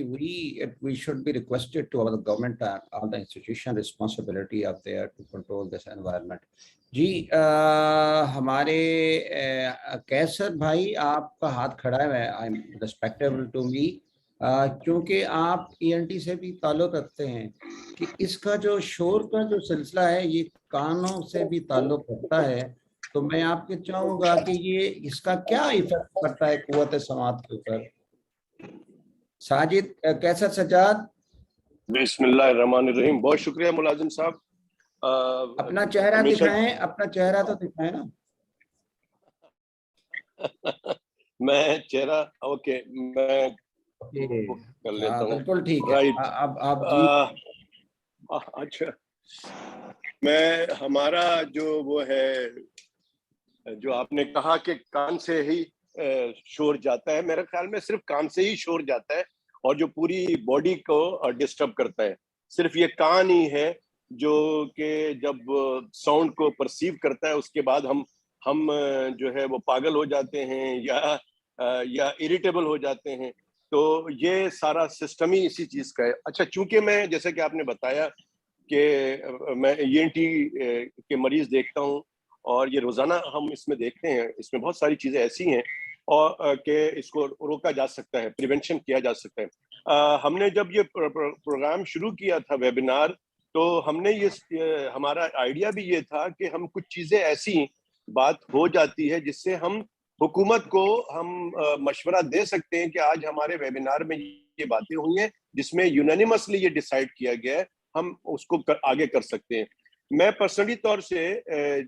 we should be requested to our government and all the institution responsibility up there to control this environment. जी हमारे कैसर भाई आपका हाथ खड़ा है, I am respectable to me, क्योंकि आप ENT से भी ताल्लुक रखते हैं कि इसका जो शोर का जो सिलसिला है ये कानों से भी ताल्लुक रखता है। तो मैं आपके चाहूंगा कि ये इसका क्या इफेक्ट पड़ता है कुव्वत समात के ऊपर। साजिद कैसर सजाद। बिस्मिल्लाहिर्रहमानिर्रहीम। बहुत शुक्रिया मुलाजिम साहब। अपना चेहरा दिखाएं, अपना चेहरा तो दिखाएं ना। मैं चेहरा ओके मैं कर लेता हूँ। बिल्कुल ठीक है। राइट। अब आप जी। अच्छा, मैं हमारा जो वो है, जो आपने कहा कि कान से ही शोर जाता है, मेरे ख्याल में सिर्फ कान से ही शोर जाता है और जो पूरी बॉडी को डिस्टर्ब करता है सिर्फ ये कान ही है, जो कि जब साउंड को परसीव करता है उसके बाद हम जो है वो पागल हो जाते हैं या इरिटेबल हो जाते हैं। तो ये सारा सिस्टम ही इसी चीज का है। अच्छा, चूंकि मैं जैसे कि आपने बताया कि मैं ENT के मरीज देखता हूँ और ये रोजाना हम इसमें देखते हैं, इसमें बहुत सारी चीजें ऐसी हैं और कि इसको रोका जा सकता है, प्रिवेंशन किया जा सकता है। हमने जब ये प्रोग्राम शुरू किया था वेबिनार, तो हमने ये हमारा आइडिया भी ये था कि हम कुछ चीजें ऐसी बात हो जाती है जिससे हम हुकूमत को हम मशवरा दे सकते हैं कि आज हमारे वेबिनार में ये बातें हुई हैं जिसमें यूनानिमसली ये डिसाइड किया गया है, हम उसको आगे कर सकते हैं। मैं पर्सनली तौर से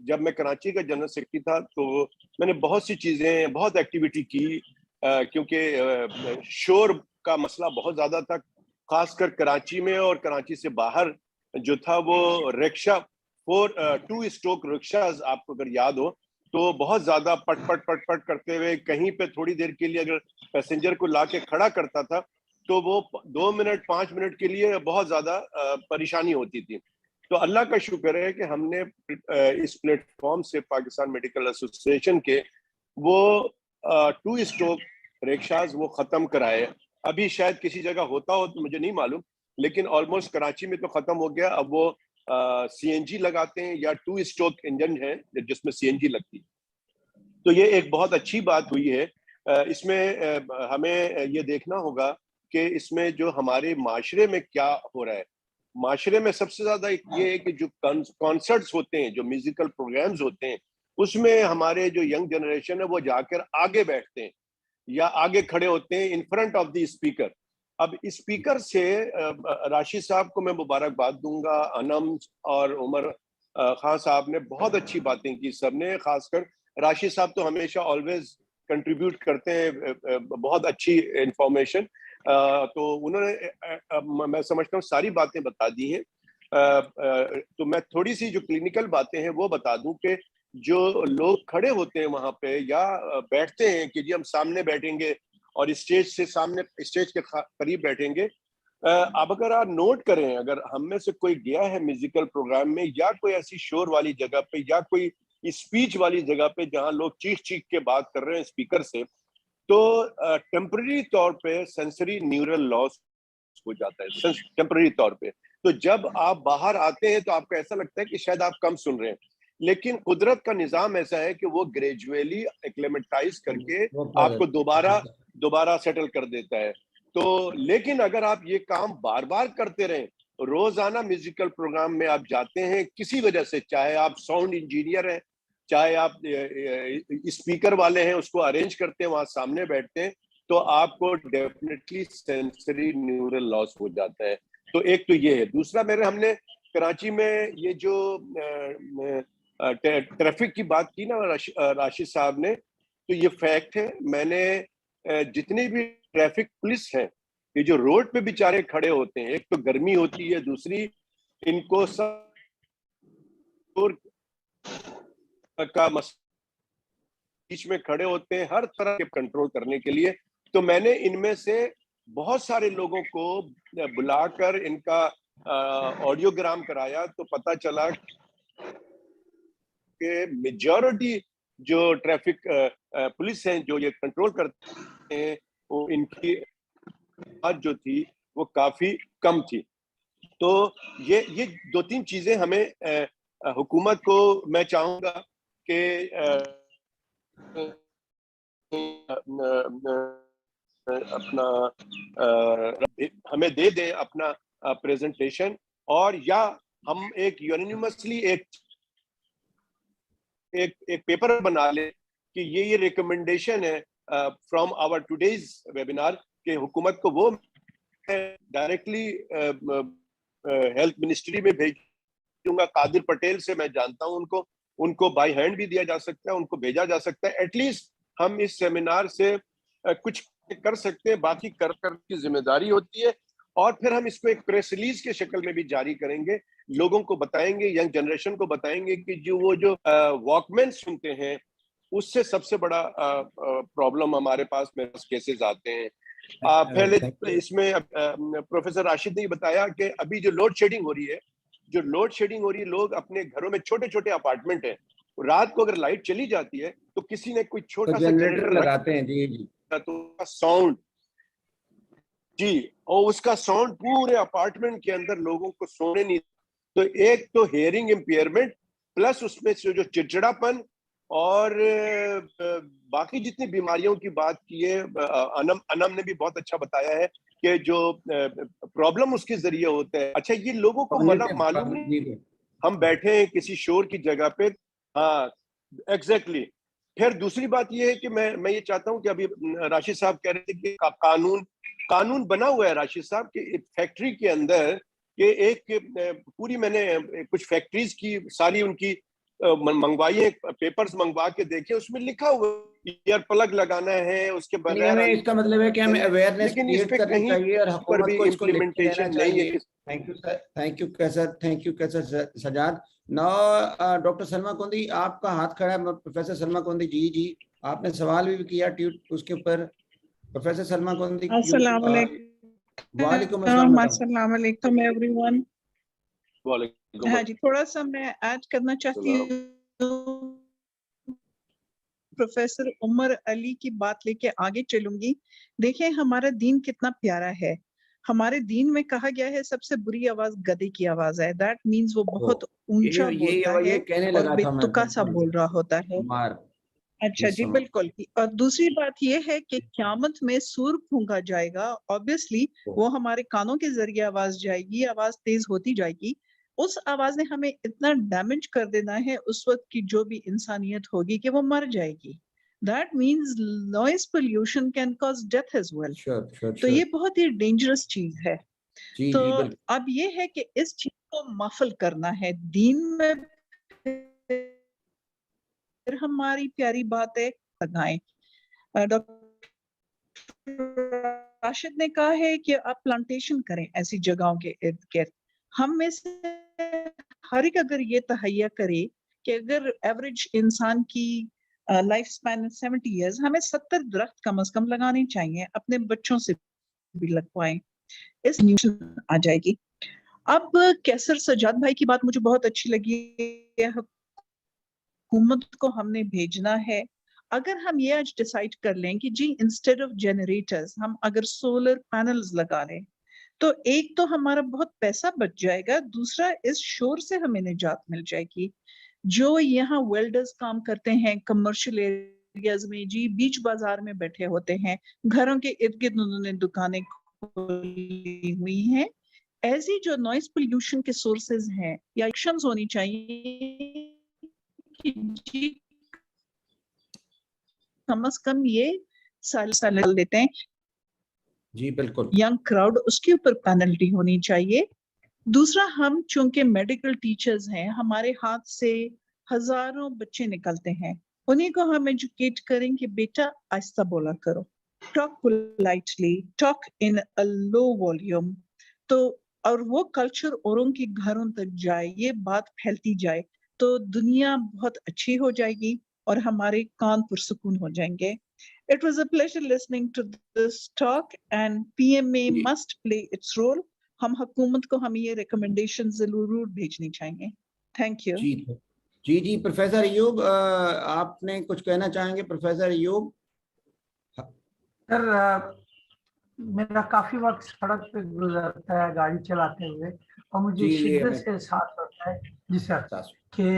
जब मैं कराची का जनरल सेक्रेटरी था तो मैंने बहुत सी चीजें, बहुत एक्टिविटी की, क्योंकि शोर का मसला बहुत ज्यादा था, खासकर कराची में। और कराची से बाहर जो था वो रिक्शा 2 स्ट्रोक रिक्शाज, आपको अगर याद हो तो बहुत ज्यादा पट पट करते हुए कहीं पे थोड़ी देर के लिए अगर पैसेंजर को लाके खड़ा करता था तो वो 2 मिनट 5 मिनट के लिए बहुत ज्यादा परेशानी होती थी। तो अल्लाह का शुक्र है कि हमने इस प्लेटफॉर्म से पाकिस्तान मेडिकल एसोसिएशन के वो 2 स्ट्रोक रिक्शाज वो खत्म कराए। अभी शायद किसी जगह होता हो तो मुझे नहीं मालूम, लेकिन ऑलमोस्ट कराची में तो खत्म हो गया। अब वो CNG लगाते हैं या 2 स्ट्रोक इंजन है जिसमें CNG लगती है। तो ये एक बहुत अच्छी बात हुई है। इसमें हमें ये देखना होगा कि इसमें जो हमारे माशरे में क्या हो रहा है। माशरे में सबसे ज्यादा ये है कि जो कॉन्सर्ट्स होते हैं, जो म्यूजिकल प्रोग्राम्स होते हैं, उसमें हमारे जो यंग जनरेशन है वो जाकर आगे बैठते हैं या आगे खड़े होते हैं in front of the speaker. अब स्पीकर से राशिद साहब को मैं मुबारकबाद दूंगा, अनम और उमर खान साहब ने बहुत अच्छी बातें की, सबने, खासकर राशिद साहब तो हमेशा ऑलवेज कंट्रीब्यूट करते हैं बहुत अच्छी इंफॉर्मेशन। तो उन्होंने मैं समझता हूँ सारी बातें बता दी हैं। तो मैं थोड़ी सी जो क्लिनिकल बातें हैं वो बता दूं कि जो लोग खड़े होते हैं वहां पे या बैठते हैं कि जी हम सामने बैठेंगे और स्टेज से सामने, स्टेज के करीब बैठेंगे। अब अगर आप नोट करें, अगर हम में से कोई गया है म्यूजिकल प्रोग्राम में या कोई ऐसी शोर वाली जगह पे या कोई स्पीच वाली जगह पे जहां लोग चीख के बात कर रहे हैं स्पीकर से, तो टेम्पररी तौर पे सेंसरी न्यूरल लॉस हो जाता है टेम्पररी तौर पे। तो जब आप बाहर आते हैं तो आपको ऐसा लगता है कि शायद आप कम सुन रहे हैं, लेकिन कुदरत का निजाम ऐसा है कि वो ग्रेजुअली एक्लेमेटाइज करके आपको दोबारा सेटल कर देता है। तो लेकिन अगर आप ये काम बार बार करते रहें, रोजाना म्यूजिकल प्रोग्राम में आप जाते हैं किसी वजह से, चाहे आप साउंड इंजीनियर हैं, चाहे आप स्पीकर वाले हैं, उसको अरेंज करते हैं, वहां सामने बैठते हैं, तो आपको डेफिनेटली सेंसरी न्यूरल लॉस हो जाता है। तो एक तो ये है। दूसरा, हमने کراچی میں یہ جو ٹریفک کی بات کی نا راشد صاحب نے، تو یہ فیکٹ ہے. میں نے جتنے بھی ٹریفک پولیس ہیں، یہ جو روڈ پہ بیچارے کھڑے ہوتے ہیں، ایک تو گرمی ہوتی ہے، دوسری ان کو کا بیچ میں کھڑے ہوتے ہیں ہر طرح کے کنٹرول کرنے کے لیے. تو میں نے ان میں سے بہت سارے لوگوں کو بلا کر ان کا آڈیوگرام کرایا، تو پتا چلا کہ میجورٹی جو ٹریفک پولیس ہیں جو یہ کنٹرول کرتے ہیں، وہ ان کی بات جو تھی وہ کافی کم تھی. تو یہ دو تین چیزیں ہمیں حکومت کو میں چاہوں گا کہ اپنا ہمیں دے دیں اپنا پریزنٹیشن، اور یا ہم ایک یونینیمسلی ایک پیپر بنا لیں کہ یہ ریکمنڈیشن ہے فرام آور ٹوڈیز ویبینار، کہ حکومت کو وہ ڈائریکٹلی ہیلتھ منسٹری میں بھیجوں گا. قادر پٹیل سے میں جانتا ہوں ان کو بائی ہینڈ بھی دیا جا سکتا ہے، ان کو بھیجا جا سکتا ہے. ایٹ لیسٹ ہم اس سیمینار سے کچھ کر سکتے ہیں، باقی کر کی ذمہ داری ہوتی ہے. اور پھر ہم اس کو ایک پریس ریلیز کے شکل میں بھی جاری کریں گے، لوگوں کو بتائیں گے، ینگ جنریشن کو بتائیں گے کہ وہ جو واک مین سنتے ہیں، اس سے سب سے بڑا پرابلم ہمارے پاس کیسز آتے ہیں. پہلے اس میں پروفیسر راشد نے بتایا کہ ابھی جو لوڈ شیڈنگ ہو رہی ہے، لوگ اپنے گھروں میں چھوٹے چھوٹے اپارٹمنٹ ہیں، رات کو اگر لائٹ چلی جاتی ہے تو کسی نے کوئی چھوٹا سا جنریٹر لگاتے ہیں. جی تو ساؤنڈ، جی، اور اس کا ساؤنڈ پورے اپارٹمنٹ کے اندر لوگوں کو سونے نہیں. تو ایک تو ہیئرنگ امپیئرمنٹ، پلس اس میں جو چڑچڑا پن، اور باقی جتنی بیماریوں کی بات کی ہے، انم نے بھی بہت اچھا بتایا ہے کہ جو پرابلم اس کے ذریعے ہوتا ہے. اچھا، یہ لوگوں کو معلوم نہیں، ہم بیٹھے ہیں کسی شور کی جگہ پہ. ہاں ایگزیکٹلی. پھر دوسری بات یہ ہے کہ میں یہ چاہتا ہوں کہ ابھی راشد صاحب کہہ رہے تھے کہ قانون بنا ہوا ہے راشد صاحب کہ فیکٹری کے اندر، کہ ایک پوری میں نے کچھ فیکٹریز کی ساری ان کی منگوائی ہے، پیپرز منگوا کے دیکھے، اس میں لکھا ہوا ایئر پلگ لگانا ہے، اس کے بغیر اس کا مطلب ہے کہ ہمیں اویئرنیس کریٹ کرنی چاہیے اور پر حکومت بھی کو اس کو لکھ کے دینا امپلیمنٹیشن نہیں ہے. چاہیے. Thank you Sajjad. Now doctor Salma Kundi, آپ کا ہاتھ کھڑا ہے. پروفیسر سلما کوندی، جی آپ نے سوال بھی کیا اس کے اوپر. پروفیسر سلما کوندی. السلام علیکم. وعلیکم السلام. السلام علیکم ایوری ون. وعلیکم. ہاں جی، تھوڑا سا میں ایڈ کرنا چاہتی ہوں. پروفیسر عمر علی کی بات لے کے آگے چلوں گی. دیکھیں ہمارا دین کتنا پیارا ہے. ہمارے دین میں کہا گیا ہے سب سے بری آواز گدھے کی آواز ہے. دیٹ مینز وہ بہت اونچا بولتا ہے اور بے تکا سا بول رہا ہوتا ہے. اچھا جی، بالکل. اور دوسری بات یہ ہے کہ قیامت میں سور پھونکا جائے گا. obviously وہ ہمارے کانوں کے ذریعے آواز جائے گی، آواز تیز ہوتی جائے گی. اس آواز نے ہمیں اتنا ڈیمیج کر دینا ہے اس وقت کی جو بھی انسانیت ہوگی کہ وہ مر جائے گی. That means noise pollution can cause death as well. تو یہ بہت ہی ڈینجرس چیز ہے. تو اب یہ ہے کہ اس چیز کو مفل کرنا ہے دین میں. پھر ہماری پیاری باتیں لگائیں. ڈاکٹر راشد نے کہا ہے کہ آپ پلانٹیشن کریں ایسی جگہوں کے ارد گرد. ہم میں سے ہر ایک اگر یہ تہیا کرے کہ اگر ایوریج انسان کی لائف سپین 70 ایئرز، ہمیں 70 درخت کم از کم لگانے چاہیے. اپنے بچوں سے بھی لگوائیں، اس نیوٹن آ جائے گی. اب کیسر سجاد بھائی کی بات مجھے بہت اچھی لگی. حکومت کو ہم نے بھیجنا ہے. اگر ہم یہ آج ڈیسائیڈ کر لیں کہ جی انسٹیڈ آف جنریٹرز ہم اگر سولر پینلز لگا لیں، تو ایک تو ہمارا بہت پیسہ بچ جائے گا، دوسرا اس شور سے ہمیں نجات مل جائے گی. جو یہاں ویلڈرز کام کرتے ہیں کمرشل ایریاز میں، جی بیچ بازار میں بیٹھے ہوتے ہیں، گھروں کے ارد گرد انہوں نے دکانیں کھولی ہوئی ہیں. ایسی جو نوائز پولیوشن کے سورسز ہیں یا ایکشنز ہونی چاہیے کہ جی کم از کم یہ سال دیتے ہیں. جی بالکل. ینگ کراؤڈ، اس کے اوپر پینلٹی ہونی چاہیے. दूसरा, हम चूंकि मेडिकल टीचर्स हैं, हमारे हाथ से हजारों बच्चे निकलते हैं, उन्हीं को हम एजुकेट करें कि बेटा आहिस्ता बोला करो, talk politely, talk in a low volume, तो और वो कल्चर औरों के घरों तक जाए, ये बात फैलती जाए, तो दुनिया बहुत अच्छी हो जाएगी और हमारे कान पुरसुकून हो जाएंगे. It was a pleasure listening to this talk and PMA must play its role. हम हुकूमत को हम ये रिकमेंडेशन जरूर भेजनी चाहिए. Thank you. Ji professor Ayub, आपने कुछ कहना चाहेंगे? प्रोफेसर अयूब. सर, मेरा काफी वक्त सड़क पे गुजरता है गाड़ी चलाते हुए, और मुझे शिद्दत से एहसास होता है जी सर कि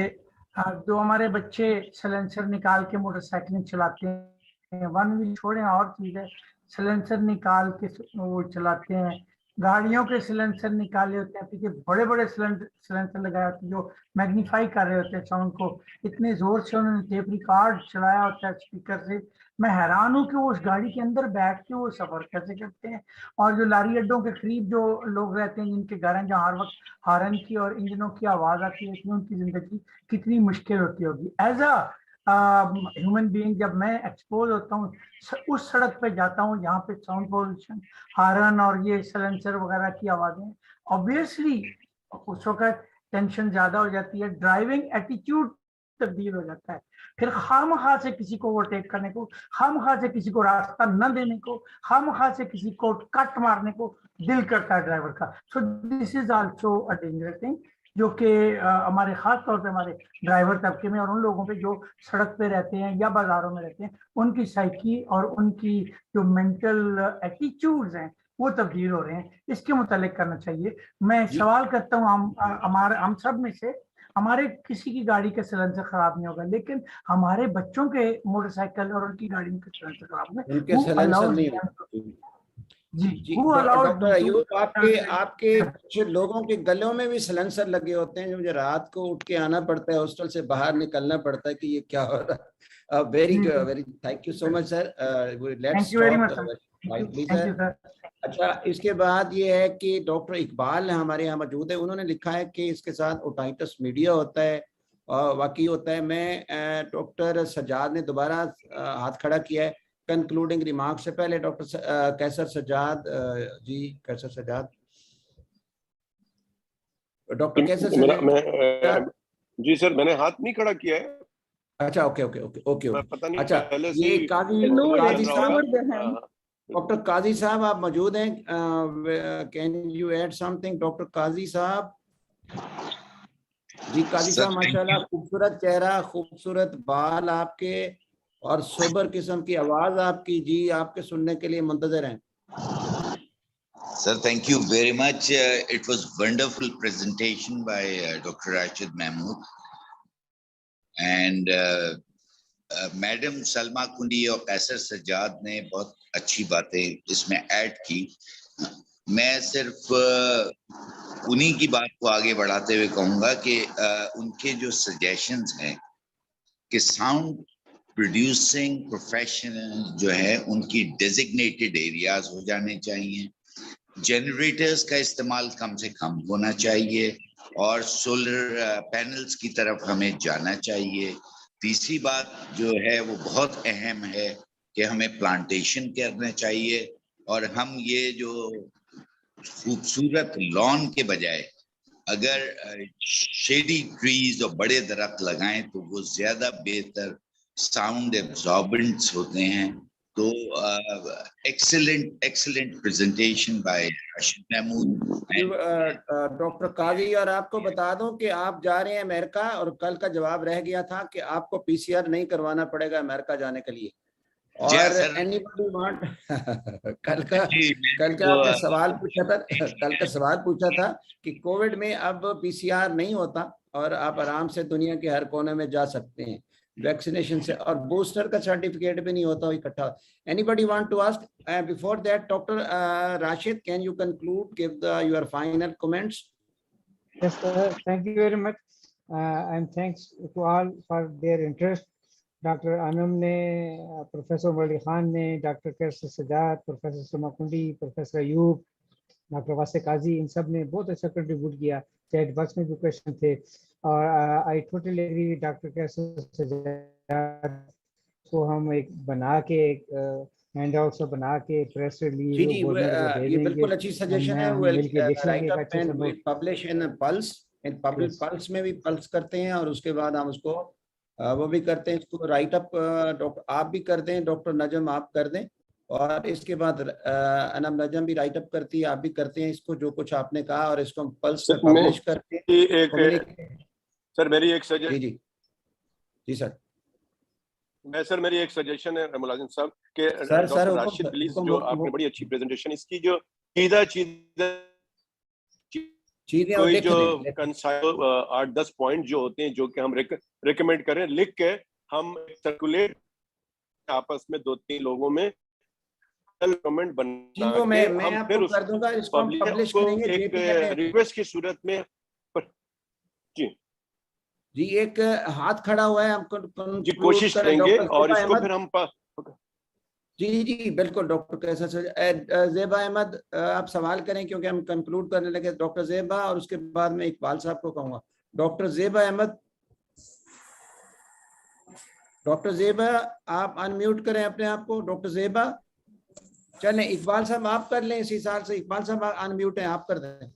जो हमारे बच्चे सिलेंसर निकाल के मोटरसाइकिल चलाते हैं, वन व्हील छोड़े और चीज है, सिलेंसर निकाल के वो चलाते हैं, गाड़ियों के सिलेंसर निकाले होते हैं, पीछे बड़े बड़े सिलेंसर लगाए होते हैं जो मैग्नीफाई कर रहे होते हैं साउंड को, इतने जोर से उन्होंने टेप रिकॉर्ड चलाया होता है स्पीकर से. मैं हैरान हूँ कि वो उस गाड़ी के अंदर बैठ के वो सफर कैसे करते हैं. और जो लारी अड्डों के करीब जो लोग रहते हैं, जिनके घर हैं जहाँ हर वक्त हॉर्न की और इंजनों की आवाज आती है, इसमें उनकी जिंदगी कितनी मुश्किल होती होगी. एज अ ह्यूमन बीइंग जब मैं एक्सपोज होता हूँ, उस सड़क पे जाता हूँ जहाँ पे साउंड पोल्यूशन, हॉर्न और ये सिलेंसर वगैरह की आवाजें, ऑब्वियसली उस वक्त टेंशन ज्यादा हो जाती है, ड्राइविंग एटीट्यूड तब्दील हो जाता है. फिर खामखा से किसी को ओवरटेक करने को, खामखा से किसी को रास्ता न देने को, खामखा से किसी को कट मारने को दिल करता है ड्राइवर का. So this is also a dangerous thing, जो कि हमारे खास तौर पे हमारे ड्राइवर तबके में और उन लोगों पे जो सड़क पे रहते हैं या बाजारों में रहते हैं, उनकी साइकी और उनकी जो मेंटल एटीट्यूड्स हैं वो तब्दील हो रहे हैं. इसके मुतालिक करना चाहिए. मैं सवाल करता हूँ, हम सब में से हमारे किसी की गाड़ी का सिलेंसर खराब नहीं होगा, लेकिन हमारे बच्चों के मोटरसाइकिल और उनकी गाड़ी के सिलेंसर खराब है. उनके सिलेंसर नहीं. जी डॉक्टर अयूब, आपके कुछ लोगों के गलों में भी सिलेंसर लगे होते हैं, जो मुझे रात को उठ के आना पड़ता है, हॉस्टल से बाहर निकलना पड़ता है कि ये क्या हो रहा है. Very thank you so much sir. Let's talk sir. अच्छा, इसके बाद ये है कि डॉक्टर इकबाल हमारे यहाँ मौजूद है. उन्होंने लिखा है कि इसके साथ ओटाइटिस मीडिया होता है, वाकई होता है. मैं डॉक्टर सजाद ने दोबारा हाथ खड़ा किया है. कंक्लूडिंग रिमार्क से पहले डॉक्टर कैसर सजाद जी, कैसर सजाद, डॉक्टर कैसर सजाद. जी सर, मैंने हाथ नहीं खड़ा किया है. अच्छा, ओके. पता नहीं, अच्छा, पहले से ये काजी साहब, डॉक्टर काजी साहब आप मौजूद हैं. Can you add something doctor Qazi साहब? जी काजी साहब, माशाल्लाह खूबसूरत चेहरा, खूबसूरत बाल आपके और सोबर किस्म की आवाज आपकी. जी, आपके सुनने के लिए मुंतजर हैं. Sir, thank you very much. It was wonderful presentation by Dr. Rashid Mahmood and madam Salma कुंडी और कैसर सजाद ने बहुत अच्छी बातें इसमें ऐड की. मैं सिर्फ उन्हीं की बात को आगे बढ़ाते हुए कहूँगा कि उनके जो सजेशंस हैं कि साउंड प्रोड्यूसिंग प्रोफेशनल जो है उनकी डेजिग्नेटेड एरियाज हो जाने चाहिए, जनरेटर्स का इस्तेमाल कम से कम होना चाहिए और सोलर पैनल्स की तरफ हमें जाना चाहिए. तीसरी बात जो है वो बहुत अहम है कि हमें प्लांटेशन करना चाहिए और हम ये जो खूबसूरत लॉन के बजाय अगर शेडी ट्रीज और बड़े दरख्त लगाएं तो वो ज्यादा बेहतर साउंड एब्जॉर्बेंट्स होते हैं. तो excellent presentation by Rashid Mahmood. Doctor Qazi, और आपको बता दूं कि आप जा रहे हैं अमेरिका, और कल का जवाब रह गया था कि आपको पीसीआर नहीं करवाना पड़ेगा अमेरिका जाने के लिए. और एनीबॉडी वांट कल का आपने सवाल पूछा था, कल का सवाल पूछा था कि कोविड में अब पीसीआर नहीं होता और आप आराम से दुनिया के हर कोने में जा सकते हैं वैक्सीनेशन से, और बूस्टर का सर्टिफिकेट भी नहीं होता इकट्ठा. Anybody want to ask before that? Doctor Rashid, can you conclude, give your final comments? Yes, sir. Thank you very much, and thanks to all for their interest. Doctor आनम ने, professor वली खान ने, doctor कैसर Sajjad, professor Salma कुंडी, professor Ayub, doctor वासे काजी, इन सब ने बहुत अच्छा contribute किया, chat box में भी क्वेश्चन थे। और I totally agree with doctor Qaiser को हम एक बना के एक हैंड आउट से बना के प्रेस रिलीज जी जी, गवर्नमेंट को दे ये देंगे। बिल्कुल अच्छी सजेशन है। हम विल मिलके लिखेंगे राइट एक अप अच्छे से and will note. Publish in pulse, in public Yes. Pulse में भी पल्स करते हैं, और उसके बाद हम उसको वो भी करते हैं, इसको राइट अप डॉक्टर आप भी कर दें, डॉक्टर नजम आप कर दें, और इसके बाद अनम नजम भी राइट अप करती है, आप भी करते हैं इसको, जो कुछ आपने कहा, और इसको हम पल्स में पब्लिश करते हैं। सर मेरी एक जी जी जी सर, सर मेरी एक सजेशन है मुलाजिम साहब कि सर डॉक्टर राशिद प्लीज, जो आपने बड़ी अच्छी प्रेजेंटेशन इसकी, जो चीजें कोई जो कंसाइज 8-10 पॉइंट जो होते हैं, जो कि हम रिकमेंड करें, लिख के हम सर्कुलेट आपस में 2-3 लोगों में कमेंट बना के मैं हम आपको फिर कर दूंगा, इसको हम पब्लिश उसको करेंगे एक JPMA। रिक्वेस्ट की सूरत में। जी जी, एक हाथ खड़ा हुआ है, हम जी कोशिश करेंगे, और इसको अहमद। फिर हम जी जी बिल्कुल, डॉक्टर कैसर ज़ेबा अहमद, आप सवाल करें, क्योंकि हम कंक्लूड करने लगे। डॉक्टर ज़ेबा, और उसके बाद में इकबाल साहब को कहूँगा। डॉक्टर ज़ेबा अहमद, डॉक्टर ज़ेबा आप अनम्यूट करें अपने आप को। डॉक्टर ज़ेबा, चलें इकबाल साहब आप कर लें इसी हिसाब से। इकबाल साहब अनम्यूट हैं, आप कर दें।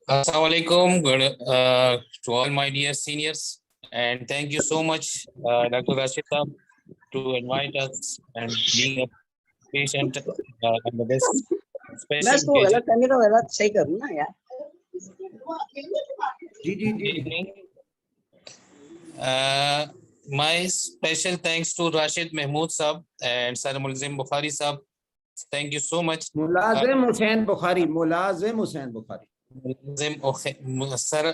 Assalamu alaikum, to all my dear seniors, and thank you so much, Dr. Rashid Saab, to invite us and being a patient and the best special patient. Ji My special thanks to Rashid Mahmood Saab and Sir Mulzim Bukhari Saab. Thank you so much. मुलाजिम हुसैन बुखारी, मुलाजिम Hussain Bukhari. Sir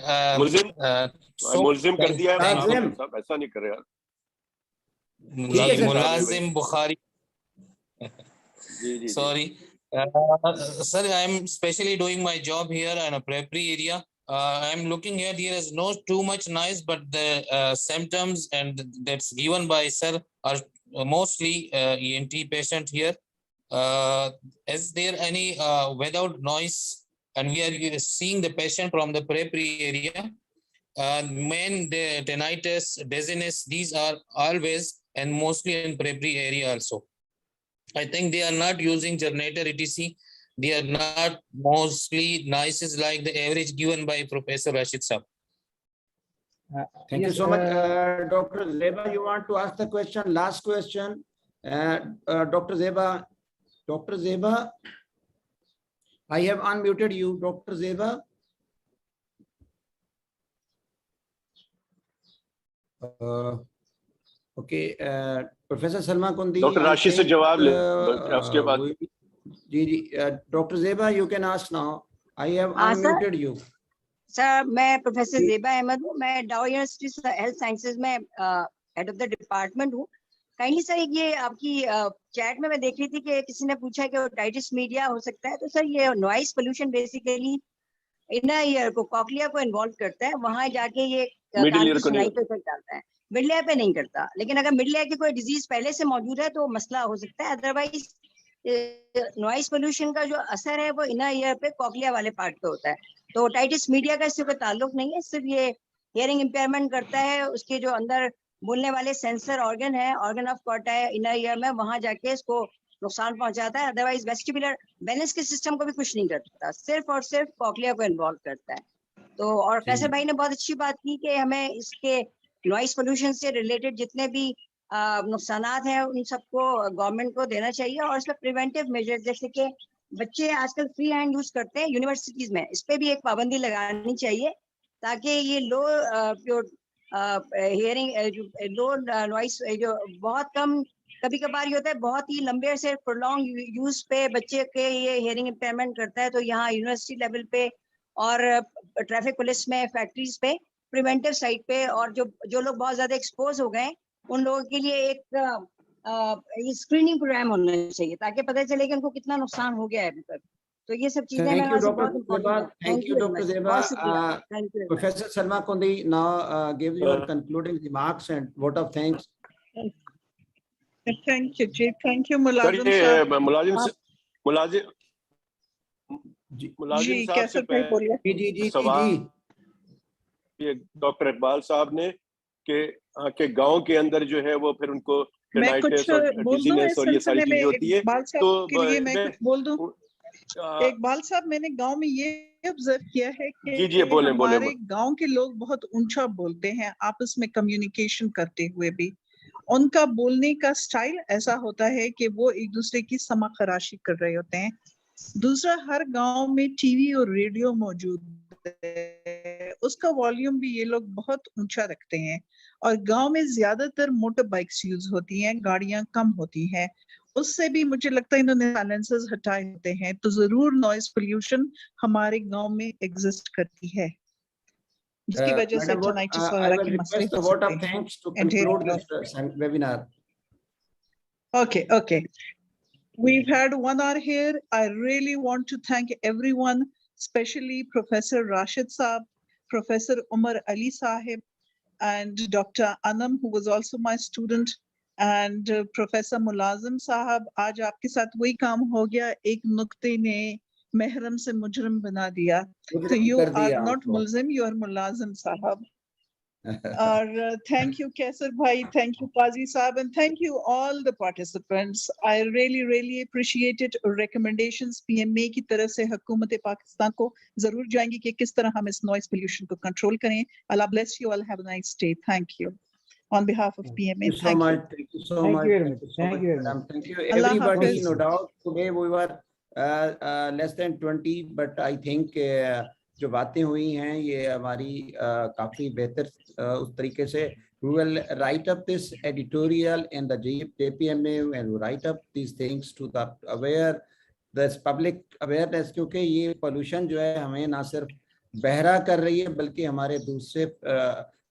मुलजिम कर दिया है साहब, ऐसा नहीं करे यार। मुलाजिम Bukhari, sorry sir, I am specially doing my job here in a prep-free area. I am looking here, there is no too much noise, but the symptoms and that's given by sir are mostly ENT patient here. Is there any without noise? And we are seeing the patient from the periphery area. Main the tinnitus, dizziness, these are always and mostly in periphery area also. I think they are not using generator etc. They are not mostly noises like the average given by Professor Rashid Saab. Thank you so much. Dr. Zeba, you want to ask the question? Last question. Dr. Zeba. Dr. Zeba, I have unmuted you, Dr. Zeba. Okay, Professor Salma Kundi. Dr. Rashid से जवाब ले उसके बाद। जी जी, Dr. Zeba, you can ask now. I have unmuted you. Sir मैं professor Zeba Ahmad हूँ, मैं डाउ university health sciences में हेड ऑफ द डिपार्टमेंट हूँ। काइंडली सर, ये आपकी चैट में मैं देख रही थी कि किसी ने पूछा कि ओटाइटिस मीडिया हो सकता है, तो सर ये noise pollution basically inner ear को, कॉक्लिया को इन्वॉल्व करता है, वहां जाके ये कान की सुनाई पे इफेक्ट डालता है, मिड लेयर पे नहीं करता। लेकिन अगर मिड लेयर की कोई डिजीज पहले से मौजूद है तो मसला हो सकता है, अदरवाइज नॉइस पोल्यूशन का जो असर है वो इनर ईयर पे, कॉक्लिया वाले पार्ट पे होता है। तो ओटाइटिस मीडिया का इससे कोई ताल्लुक नहीं है, सिर्फ ये हियरिंग इम्पेयरमेंट करता है, उसके जो अंदर बोलने वाले सेंसर ऑर्गन है, ऑर्गन ऑफ कॉर्टा है इनर ईयर में, वहां जाके इसको नुकसान पहुंचाता है। अदरवाइज वेस्टिबुलर बैलेंस के सिस्टम को भी कुछ नहीं करता, सिर्फ और सिर्फ कॉक्लिया को इन्वॉल्व करता है। तो और कैसर भाई ने बहुत अच्छी बात की कि हमें इसके नॉइस पोल्यूशन से रिलेटेड जितने भी नुकसानात हैं उन सबको गवर्नमेंट को देना चाहिए, और इसमें प्रिवेंटिव मेजर जैसे कि बच्चे आजकल फ्री हैंड यूज करते हैं यूनिवर्सिटीज में, इस पे भी एक पाबंदी लगानी चाहिए ताकि ये लो हियरिंग लो नॉइस जो बहुत कम, कभी कभार ये होता है बहुत ही लंबे से प्रोलॉन्ग यूज पे बच्चे के ये हियरिंग इम्पेयरमेंट करता है। तो यहाँ यूनिवर्सिटी लेवल पे और ट्रैफिक पुलिस में, फैक्ट्रीज पे, प्रिवेंटिव साइड पे, और जो लोग बहुत ज्यादा एक्सपोज हो गए उन लोगों के लिए एक स्क्रीनिंग प्रोग्राम होना चाहिए ताकि पता चले कि उनको कितना नुकसान हो गया है अभी तक। तो ये सब चीजें Thank you, Dr. Zeba. Thank you, Dr. Zeba. Professor Salma Kundi now give your concluding remarks and vote of thanks. Thank you, Chief. Thank you, मुलाजिम साहब। मुलाजिम जी, साहब से कैसर भाई बोलिए। जी जी जी सवाल ये डॉक्टर इकबाल साहब ने कि गांव के अंदर जो है वो फिर उनको मैं कुछ टेनाइटिस और बोल दूं डिजीनेस इस और ये सारी सिलसिले में चीजें होती है। इकबाल साहब तो के लिए मैं कुछ बोल दूं। आ, इकबाल साहब, मैंने गांव में ये ऑब्जर्व किया है जी जी कि बोले हमारे गांव के लोग बहुत ऊंचा बोलते हैं, आपस में कम्युनिकेशन करते हुए भी उनका बोलने का स्टाइल ऐसा होता है कि वो एक दूसरे की समा खराशी कर रहे होते हैं। दूसरा, हर गांव में टीवी और रेडियो मौजूद है, उसका वॉल्यूम भी ये लोग बहुत ऊंचा रखते हैं। और गांव में ज्यादातर मोटर बाइक्स यूज होती हैं, गाड़ियां कम होती हैं, उससे भी मुझे लगता है इन्होंने साइलेंसर्स हटाए होते हैं, तो जरूर नॉइज पोल्यूशन हमारे गांव में एग्जिस्ट करती है, जिसकी वजह से Madam, टिनाइटिस I वगैरह will के मसले request a हो vote सकते of हैं। thanks to And here conclude we this webinar. Okay. We've had 1 hour here. I really want to thank everyone, especially Professor Rashid Saab, Professor Umar Ali Sahib, and Dr. Anam, who was also my student, and Professor Mulazim Sahab. आज आपके साथ वही काम हो गया, एक नुक्ते ने महरम से मुजरम बना दिया. So you are not Mulzim, you are Mulazim Sahab. Thank you, Kaisar Bhai, thank you, Qazi Saab, and thank you all the participants. I really appreciate it. Recommendations PMA की तरफ से हुकूमत पाकिस्तान को जरूर जाएंगी कि किस तरह हम इस noise pollution को control करें. Allah bless you all. Have a nice day. Thank you. On behalf of PMA, Thank you so much. Thank you so much. Thank you very much. Thank you Allah everybody. Hafiz. No doubt today we were less than 20, but I think जो बातें हुई हैं ये हमारी काफी बेहतर उस तरीके से we will write up this editorial in the JPMA and write up these things to the aware this public awareness, क्योंकि ये pollution जो है हमें ना सिर्फ बहरा कर रही है बल्कि हमारे दूसरे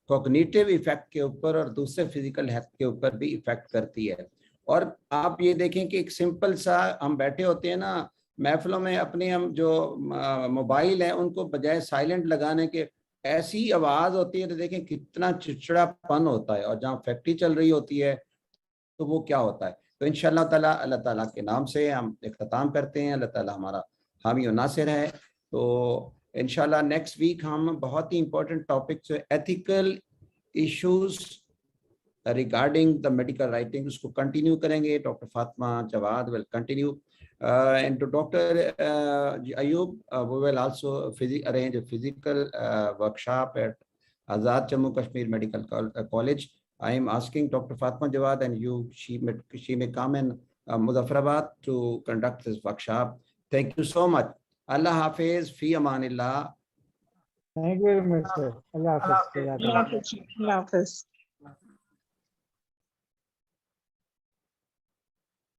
कॉग्निटिव इफेक्ट के ऊपर और दूसरे फिजिकल हेल्थ के ऊपर भी इफेक्ट करती है। और आप ये देखें कि एक सिंपल सा हम बैठे होते हैं ना महफिलों में, अपने हम जो मोबाइल है उनको बजाय साइलेंट लगाने के ऐसी आवाज होती है तो देखें कितना चिड़चिड़ापन होता है, और जहाँ फैक्ट्री चल रही होती है तो वो क्या होता है। तो इंशाअल्लाह ताला अल्लाह ताला के नाम से हम इख्तिताम करते हैं। अल्लाह ताला हमारा हामी और नासिर है। तो इंशाअल्लाह नेक्स्ट वीक हम बहुत ही इंपॉर्टेंट टॉपिक से ethical issues regarding the medical writing उसको कंटिन्यू करेंगे। Doctor Fatima Jawad will continue and to Dr. Ayub, we will also arrange a physical workshop at Azad Jammu Kashmir Medical College. I am asking Dr. Fatima Jawad and you, she may come in Muzaffarabad to conduct this workshop. Thank you so much. Allah Hafiz, Fi Amanillah. Thank you very much, sir. Allah Hafiz. Allah Hafiz.